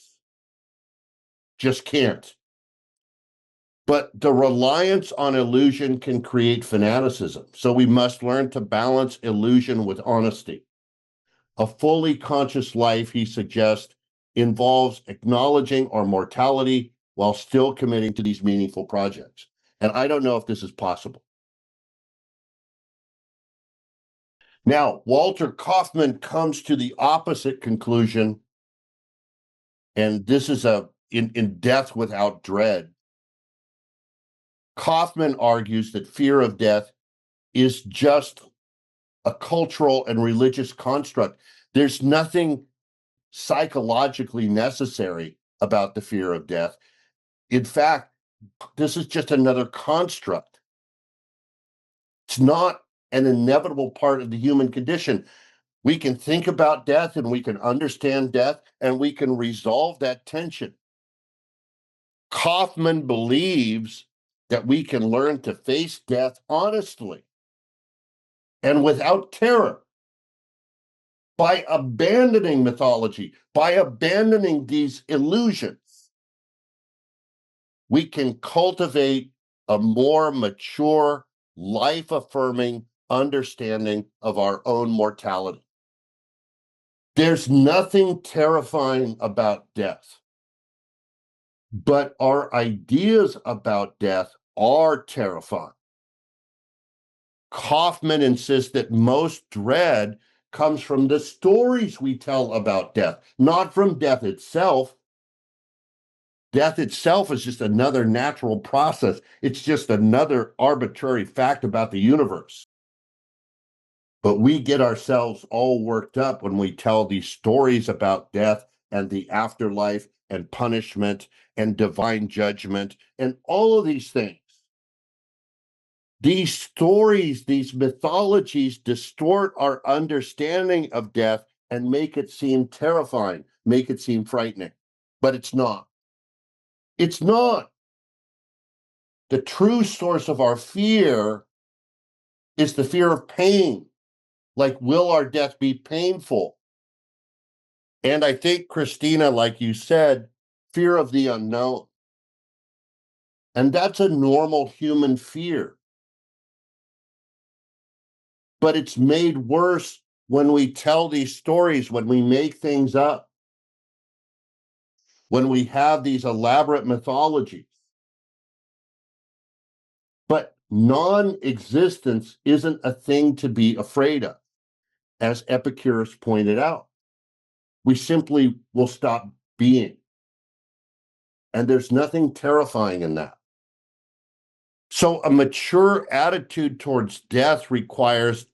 Just can't. But the reliance on illusion can create fanaticism. So we must learn to balance illusion with honesty. A fully conscious life, he suggests, involves acknowledging our mortality while still committing to these meaningful projects. And I don't know if this is possible. Now, Walter Kaufmann comes to the opposite conclusion, and this is in Death Without Dread. Kaufmann argues that fear of death is just a cultural and religious construct. There's nothing psychologically necessary about the fear of death. In fact, this is just another construct. It's not an inevitable part of the human condition. We can think about death and we can understand death and we can resolve that tension. Kaufmann believes that we can learn to face death honestly and without terror by abandoning mythology, by abandoning these illusions. We can cultivate a more mature, life-affirming understanding of our own mortality. There's nothing terrifying about death, but our ideas about death are terrifying. Kaufmann insists that most dread comes from the stories we tell about death, not from death itself. Death itself is just another natural process. It's just another arbitrary fact about the universe. But we get ourselves all worked up when we tell these stories about death and the afterlife and punishment and divine judgment and all of these things. These stories, these mythologies distort our understanding of death and make it seem terrifying, make it seem frightening. But it's not. It's not. The true source of our fear is the fear of pain. Like, will our death be painful? And I think, Christina, like you said, fear of the unknown. And that's a normal human fear. But it's made worse when we tell these stories, when we make things up, when we have these elaborate mythologies. But non-existence isn't a thing to be afraid of, as Epicurus pointed out. We simply will stop being. And there's nothing terrifying in that. So a mature attitude towards death requires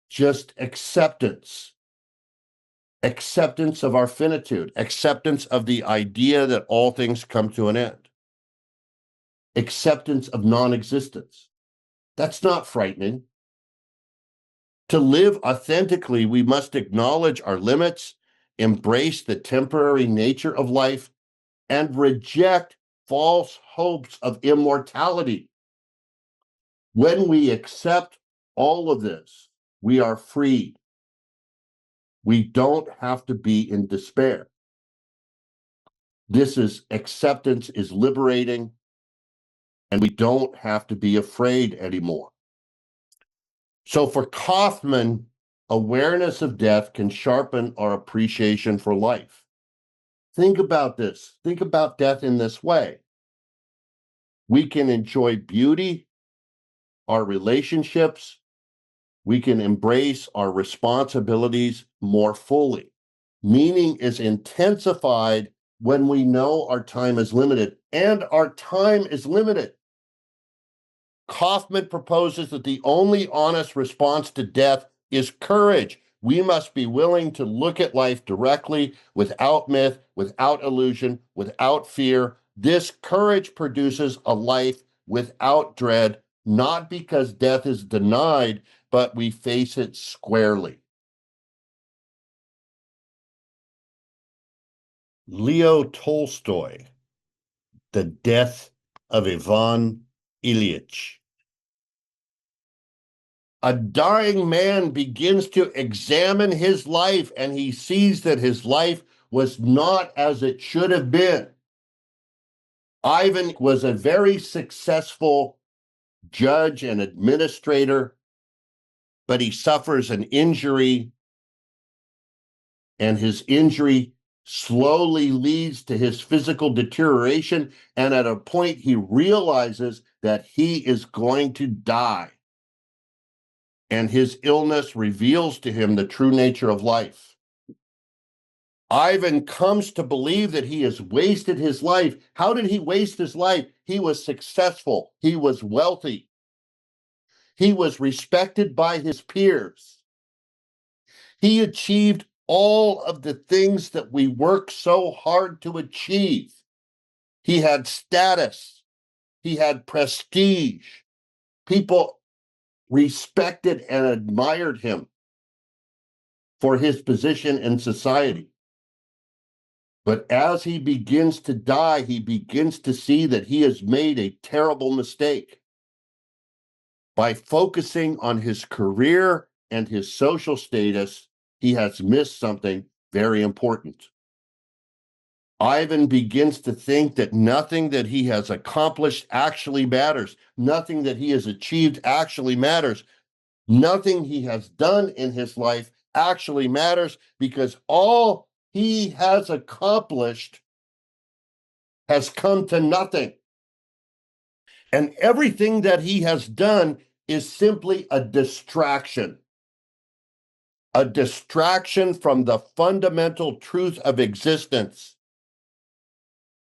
just acceptance of our finitude, acceptance of the idea that all things come to an end, acceptance of non-existence. That's not frightening. To live authentically, we must acknowledge our limits, embrace the temporary nature of life, and reject false hopes of immortality. When we accept all of this, we are freed. We don't have to be in despair. Acceptance is liberating, and we don't have to be afraid anymore. So for Kaufman, awareness of death can sharpen our appreciation for life. Think about this. Think about death in this way. We can enjoy beauty, our relationships. We can embrace our responsibilities more fully. Meaning is intensified when we know our time is limited, and our time is limited. Kaufman proposes that the only honest response to death is courage. We must be willing to look at life directly, without myth, without illusion, without fear. This courage produces a life without dread, not because death is denied, but we face it squarely. Leo Tolstoy, The Death of Ivan Ilyich. A dying man begins to examine his life, and he sees that his life was not as it should have been. Ivan was a very successful judge and administrator, but he suffers an injury, and his injury slowly leads to his physical deterioration, and at a point he realizes that he is going to die. And his illness reveals to him the true nature of life. Ivan comes to believe that he has wasted his life. How did he waste his life? He was successful. He was wealthy. He was respected by his peers. He achieved all of the things that we work so hard to achieve. He had status. He had prestige. People respected and admired him for his position in society. But as he begins to die, he begins to see that he has made a terrible mistake. By focusing on his career and his social status, he has missed something very important. Ivan begins to think that nothing that he has accomplished actually matters. Nothing that he has achieved actually matters. Nothing he has done in his life actually matters, because all he has accomplished has come to nothing. And everything that he has done is simply a distraction from the fundamental truth of existence.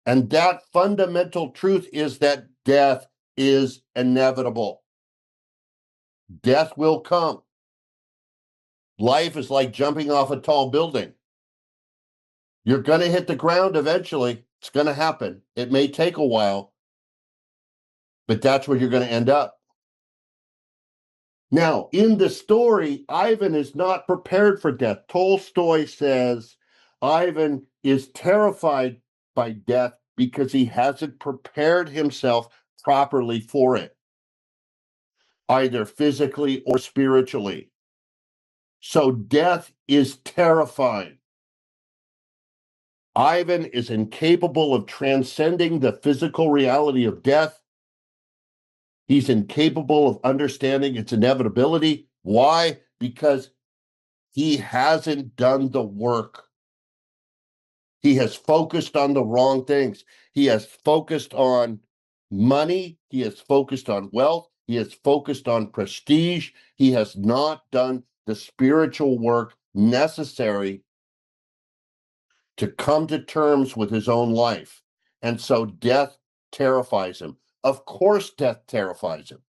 And that fundamental truth is that death is inevitable. Death will come. Life is like jumping off a tall building. You're going to hit the ground eventually. It's going to happen. It may take a while, but that's where you're going to end up. Now, in the story, Ivan is not prepared for death. Tolstoy says Ivan is terrified by death because he hasn't prepared himself properly for it, either physically or spiritually. So death is terrifying. Ivan is incapable of transcending the physical reality of death. He's incapable of understanding its inevitability. Why? Because he hasn't done the work. He has focused on the wrong things. He has focused on money. He has focused on wealth. He has focused on prestige. He has not done the spiritual work necessary to come to terms with his own life. And so death terrifies him. Of course, death terrifies him.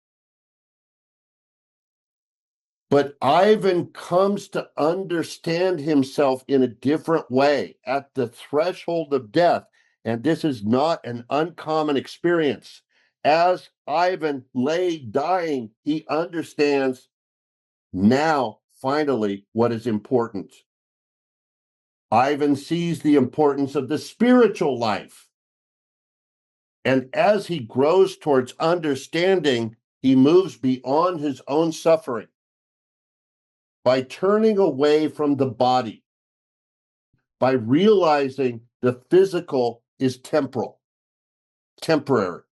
But Ivan comes to understand himself in a different way at the threshold of death. And this is not an uncommon experience. As Ivan lay dying, he understands now, finally, what is important. Ivan sees the importance of the spiritual life. And as he grows towards understanding, he moves beyond his own suffering by turning away from the body, by realizing the physical is temporal, temporary,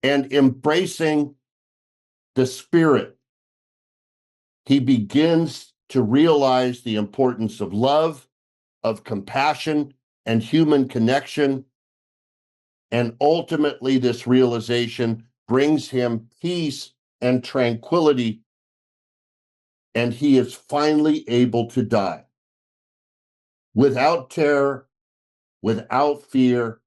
and embracing the spirit. He begins to realize the importance of love, of compassion, and human connection. And ultimately, this realization brings him peace and tranquility, and he is finally able to die without terror, without fear.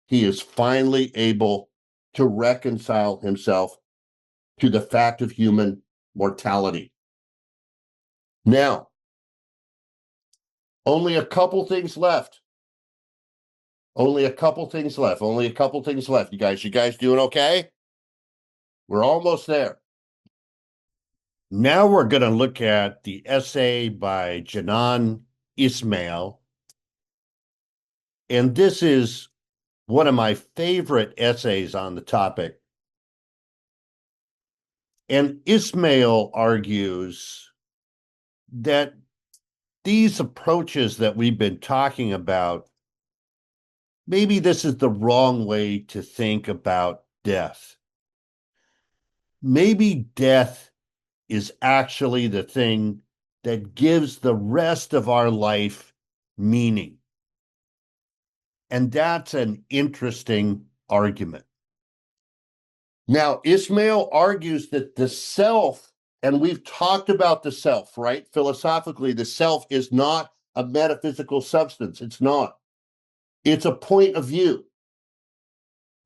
He is finally able to reconcile himself to the fact of human mortality. Now, only a couple things left. Only a couple things left. Only a couple things left. You guys doing okay? We're almost there. Now we're going to look at the essay by Janan Ismail. And this is one of my favorite essays on the topic. And Ismail argues that these approaches that we've been talking about, maybe this is the wrong way to think about death. Maybe death is actually the thing that gives the rest of our life meaning. And that's an interesting argument. Now, Ismail argues that the self, and we've talked about the self, right? Philosophically, the self is not a metaphysical substance. It's not. It's a point of view.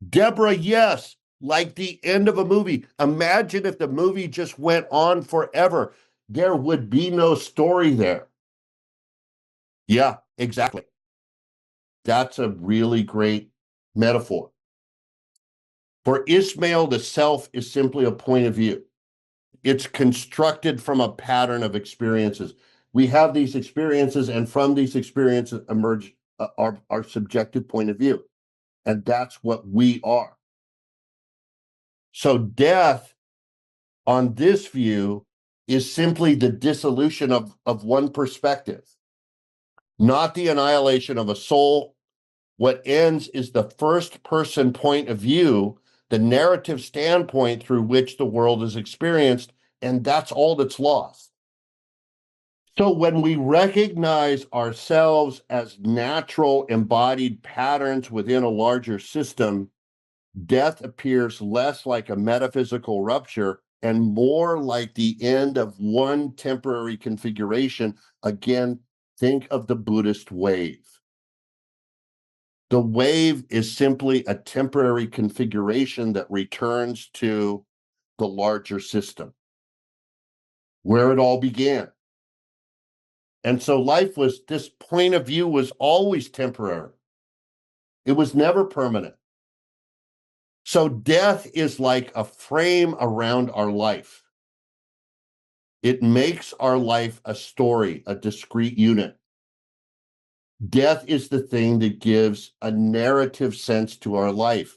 Deborah, yes, like the end of a movie. Imagine if the movie just went on forever. There would be no story there. Yeah, exactly. That's a really great metaphor. For Ismail, the self is simply a point of view. It's constructed from a pattern of experiences. We have these experiences, and from these experiences emerge our subjective point of view. And that's what we are. So death, on this view, is simply the dissolution of one perspective, not the annihilation of a soul. What ends is the first person point of view, the narrative standpoint through which the world is experienced, and that's all that's lost. So when we recognize ourselves as natural embodied patterns within a larger system, death appears less like a metaphysical rupture and more like the end of one temporary configuration. Again, think of the Buddhist wave. The wave is simply a temporary configuration that returns to the larger system. where it all began. And so this point of view was always temporary. It was never permanent. So death is like a frame around our life. It makes our life a story, a discrete unit. Death is the thing that gives a narrative sense to our life,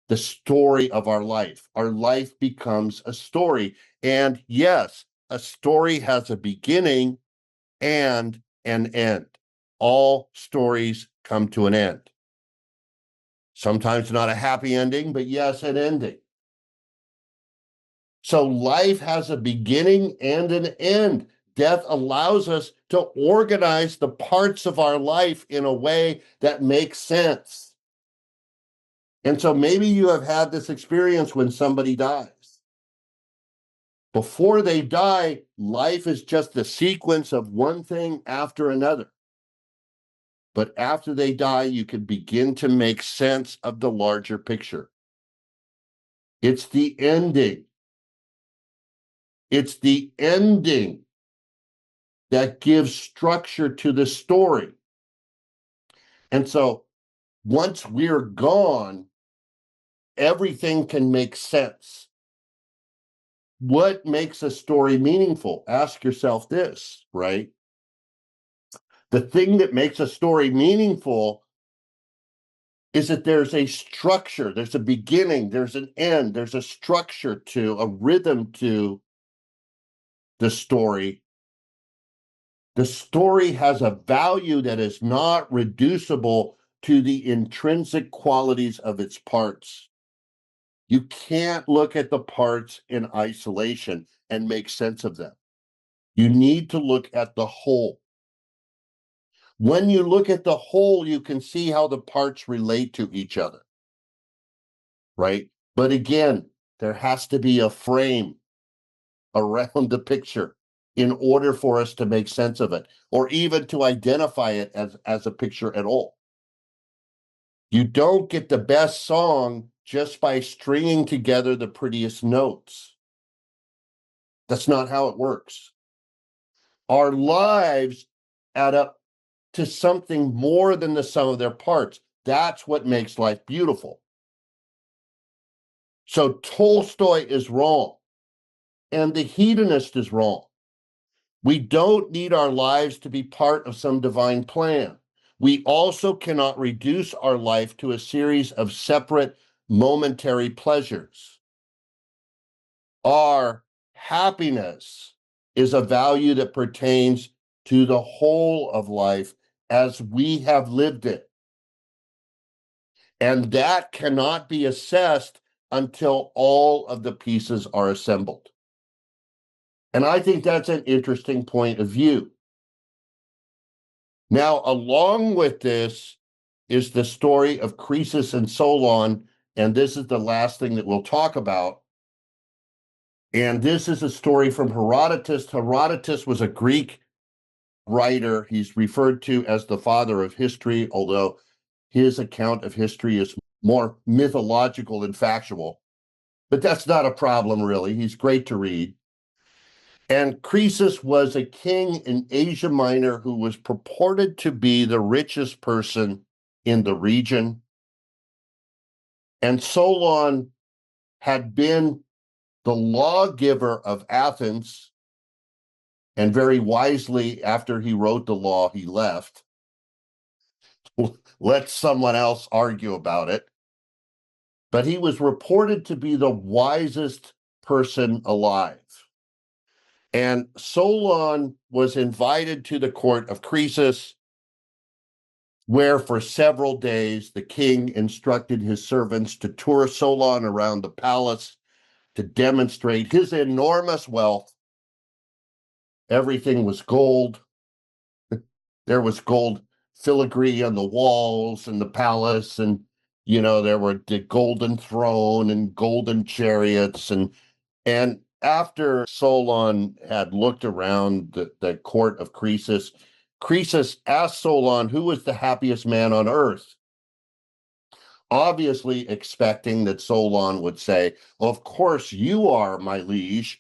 the story of our life. Our life becomes a story. And yes, a story has a beginning and an end. All stories come to an end. Sometimes not a happy ending, but yes, an ending. So life has a beginning and an end. Death allows us to organize the parts of our life in a way that makes sense. And so maybe you have had this experience when somebody dies. Before they die, life is just a sequence of one thing after another. But after they die, you can begin to make sense of the larger picture. It's the ending. It's the ending that gives structure to the story. And so once we're gone, everything can make sense. What makes a story meaningful? Ask yourself this, right? The thing that makes a story meaningful is that there's a structure, there's a beginning, there's an end, there's a structure to, a rhythm to the story. The story has a value that is not reducible to the intrinsic qualities of its parts. You can't look at the parts in isolation and make sense of them. You need to look at the whole. When you look at the whole, you can see how the parts relate to each other, right? But again, there has to be a frame around the picture in order for us to make sense of it, or even to identify it as a picture at all. You don't get the best song just by stringing together the prettiest notes. That's not how it works. Our lives add up to something more than the sum of their parts. That's what makes life beautiful. So Tolstoy is wrong, and the hedonist is wrong. We don't need our lives to be part of some divine plan. We also cannot reduce our life to a series of separate momentary pleasures. Our happiness is a value that pertains to the whole of life as we have lived it. And that cannot be assessed until all of the pieces are assembled. And I think that's an interesting point of view. Now, along with this is the story of Croesus and Solon, and this is the last thing that we'll talk about. And this is a story from Herodotus. Herodotus was a Greek writer. He's referred to as the father of history, although his account of history is more mythological than factual. But that's not a problem, really. He's great to read. And Croesus was a king in Asia Minor who was purported to be the richest person in the region. And Solon had been the lawgiver of Athens, and very wisely, after he wrote the law, he left. Let someone else argue about it. But he was reported to be the wisest person alive. And Solon was invited to the court of Croesus, where for several days the king instructed his servants to tour Solon around the palace to demonstrate his enormous wealth. Everything was gold. There was gold filigree on the walls in the palace, and there were the golden throne and golden chariots, and after Solon had looked around the court of Croesus, Croesus asked Solon who was the happiest man on earth, obviously expecting that Solon would say, "Of course you are, my liege."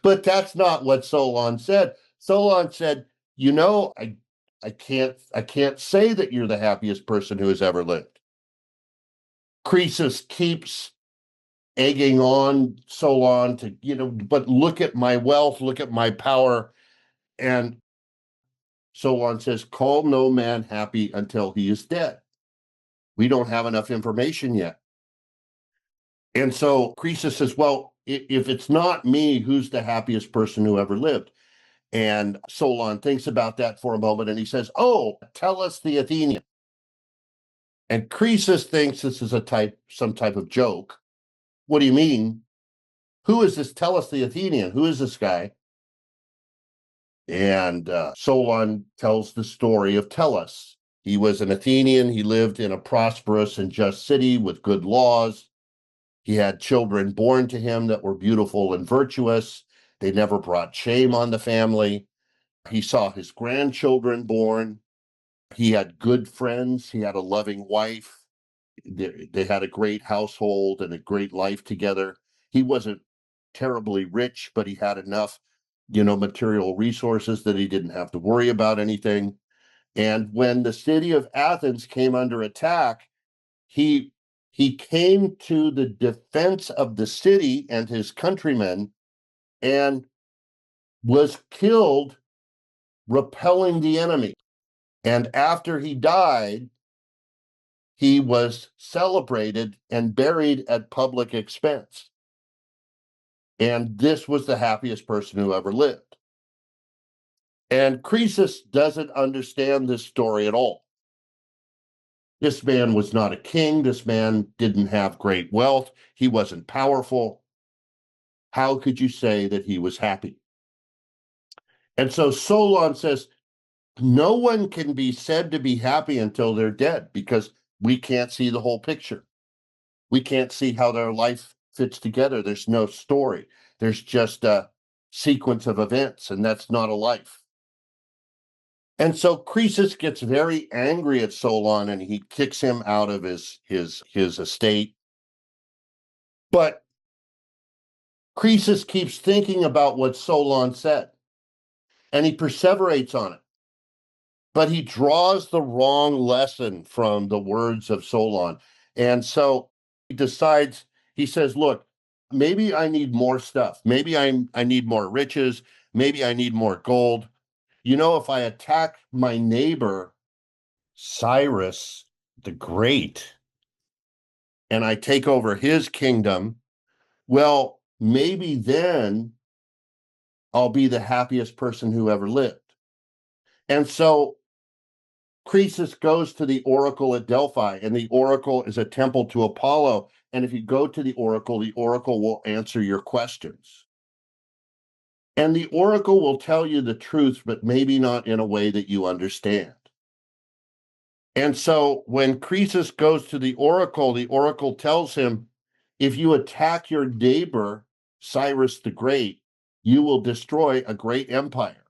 But that's not what Solon said. Solon said, you know, I can't say that you're the happiest person who has ever lived. Croesus keeps egging on Solon to, but look at my wealth, look at my power. And Solon says, call no man happy until he is dead. We don't have enough information yet. And so Croesus says, well, if it's not me, who's the happiest person who ever lived? And Solon thinks about that for a moment and he says, oh, tell us the Athenian. And Croesus thinks this is some type of joke. What do you mean? Who is this? Tell us the Athenian. Who is this guy? And Solon tells the story of Tellus. He was an Athenian. He lived in a prosperous and just city with good laws. He had children born to him that were beautiful and virtuous. They never brought shame on the family. He saw his grandchildren born. He had good friends. He had a loving wife. They had a great household and a great life together. He wasn't terribly rich, but he had enough, material resources that he didn't have to worry about anything. And when the city of Athens came under attack, he he came to the defense of the city and his countrymen and was killed repelling the enemy. And after he died, he was celebrated and buried at public expense. And this was the happiest person who ever lived. And Croesus doesn't understand this story at all. This man was not a king. This man didn't have great wealth. He wasn't powerful. How could you say that he was happy? And so Solon says, no one can be said to be happy until they're dead because we can't see the whole picture. We can't see how their life fits together. There's no story. There's just a sequence of events, and that's not a life. And so Croesus gets very angry at Solon and he kicks him out of his estate. But Croesus keeps thinking about what Solon said, and he perseverates on it. But he draws the wrong lesson from the words of Solon. And so he decides, he says, look, maybe I need more stuff. Maybe I need more riches. Maybe I need more gold. If I attack my neighbor, Cyrus the Great, and I take over his kingdom, well, maybe then I'll be the happiest person who ever lived. And so Croesus goes to the oracle at Delphi, and the oracle is a temple to Apollo. And if you go to the oracle will answer your questions. And the oracle will tell you the truth, but maybe not in a way that you understand. And so when Croesus goes to the oracle tells him, if you attack your neighbor, Cyrus the Great, you will destroy a great empire.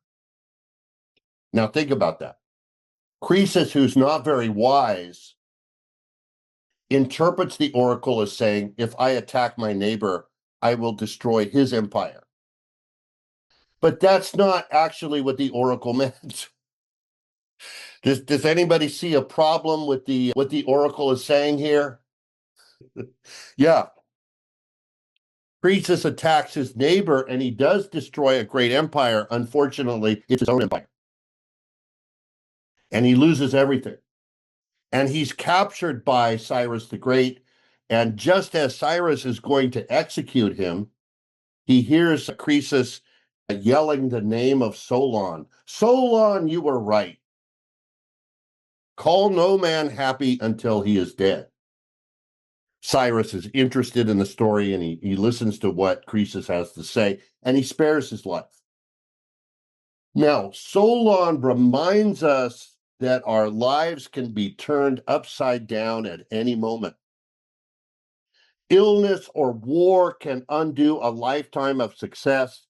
Now think about that. Croesus, who's not very wise, interprets the oracle as saying, if I attack my neighbor, I will destroy his empire. But that's not actually what the oracle meant. Does anybody see a problem with what the oracle is saying here? Yeah. Croesus attacks his neighbor and he does destroy a great empire. Unfortunately, it's his own empire. And he loses everything. And he's captured by Cyrus the Great. And just as Cyrus is going to execute him, he hears Croesus yelling the name of Solon. Solon, you were right. Call no man happy until he is dead. Cyrus is interested in the story and he listens to what Croesus has to say and he spares his life. Now, Solon reminds us that our lives can be turned upside down at any moment. Illness or war can undo a lifetime of success.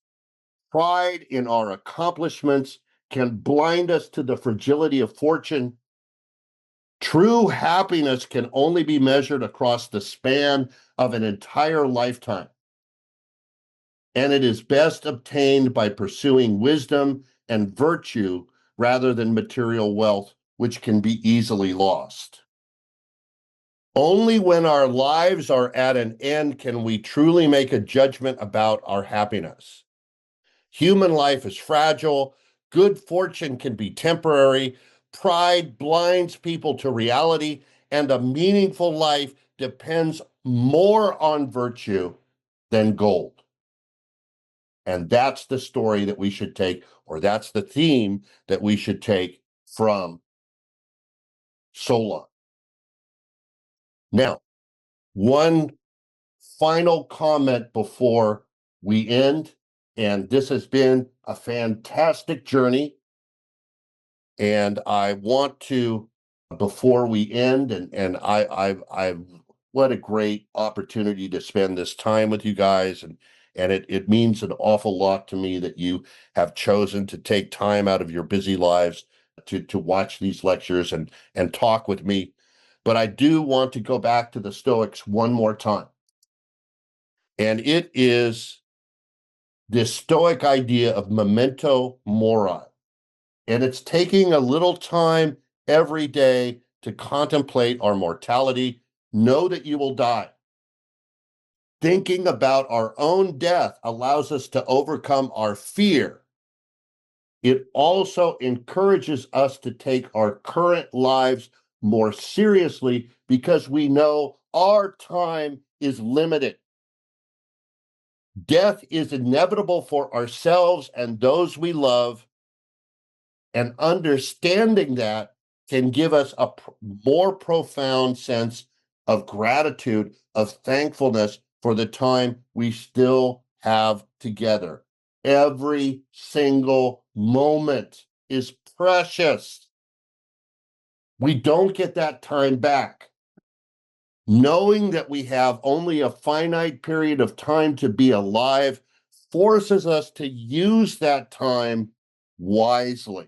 Pride in our accomplishments can blind us to the fragility of fortune. True happiness can only be measured across the span of an entire lifetime. and it is best obtained by pursuing wisdom and virtue rather than material wealth, which can be easily lost. Only when our lives are at an end can we truly make a judgment about our happiness. Human life is fragile, good fortune can be temporary, pride blinds people to reality, and a meaningful life depends more on virtue than gold. And that's the story that we should take, or that's the theme that we should take from Solon. Now, one final comment before we end, and this has been a fantastic journey. And I want to, before we end, and I've what a great opportunity to spend this time with you guys, and it means an awful lot to me that you have chosen to take time out of your busy lives to watch these lectures and talk with me. But I do want to go back to the Stoics one more time. And it is this Stoic idea of memento mori. And it's taking a little time every day to contemplate our mortality. Know that you will die. Thinking about our own death allows us to overcome our fear. It also encourages us to take our current lives more seriously because we know our time is limited. Death is inevitable for ourselves and those we love, and understanding that can give us a more profound sense of gratitude, of thankfulness for the time we still have together. Every single moment is precious. We don't get that time back. Knowing that we have only a finite period of time to be alive forces us to use that time wisely.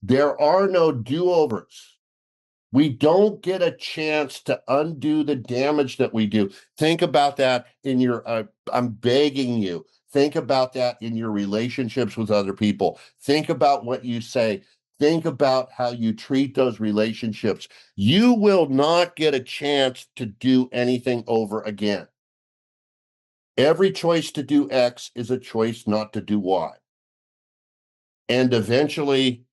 There are no do-overs. We don't get a chance to undo the damage that we do. Think about that in your, I'm begging you, think about that in your relationships with other people. Think about what you say. Think about how you treat those relationships. You will not get a chance to do anything over again. Every choice to do X is a choice not to do Y. And eventually,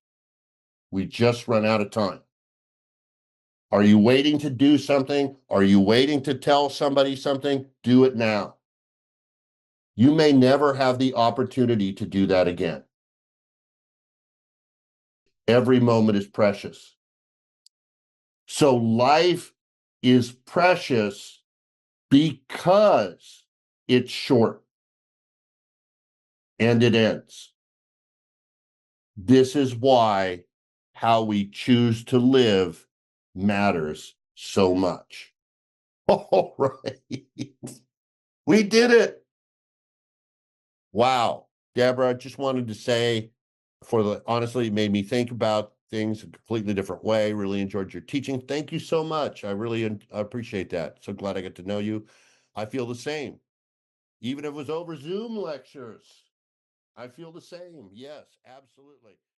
we just run out of time. Are you waiting to do something? Are you waiting to tell somebody something? Do it now. You may never have the opportunity to do that again. Every moment is precious. So life is precious because it's short and it ends. This is why how we choose to live matters so much. All right. We did it. Wow. Deborah, I just wanted to say honestly, it made me think about things a completely different way. Really enjoyed your teaching. Thank you so much. I really appreciate that. So glad I got to know you. I feel the same. Even if it was over Zoom lectures, I feel the same. Yes, absolutely.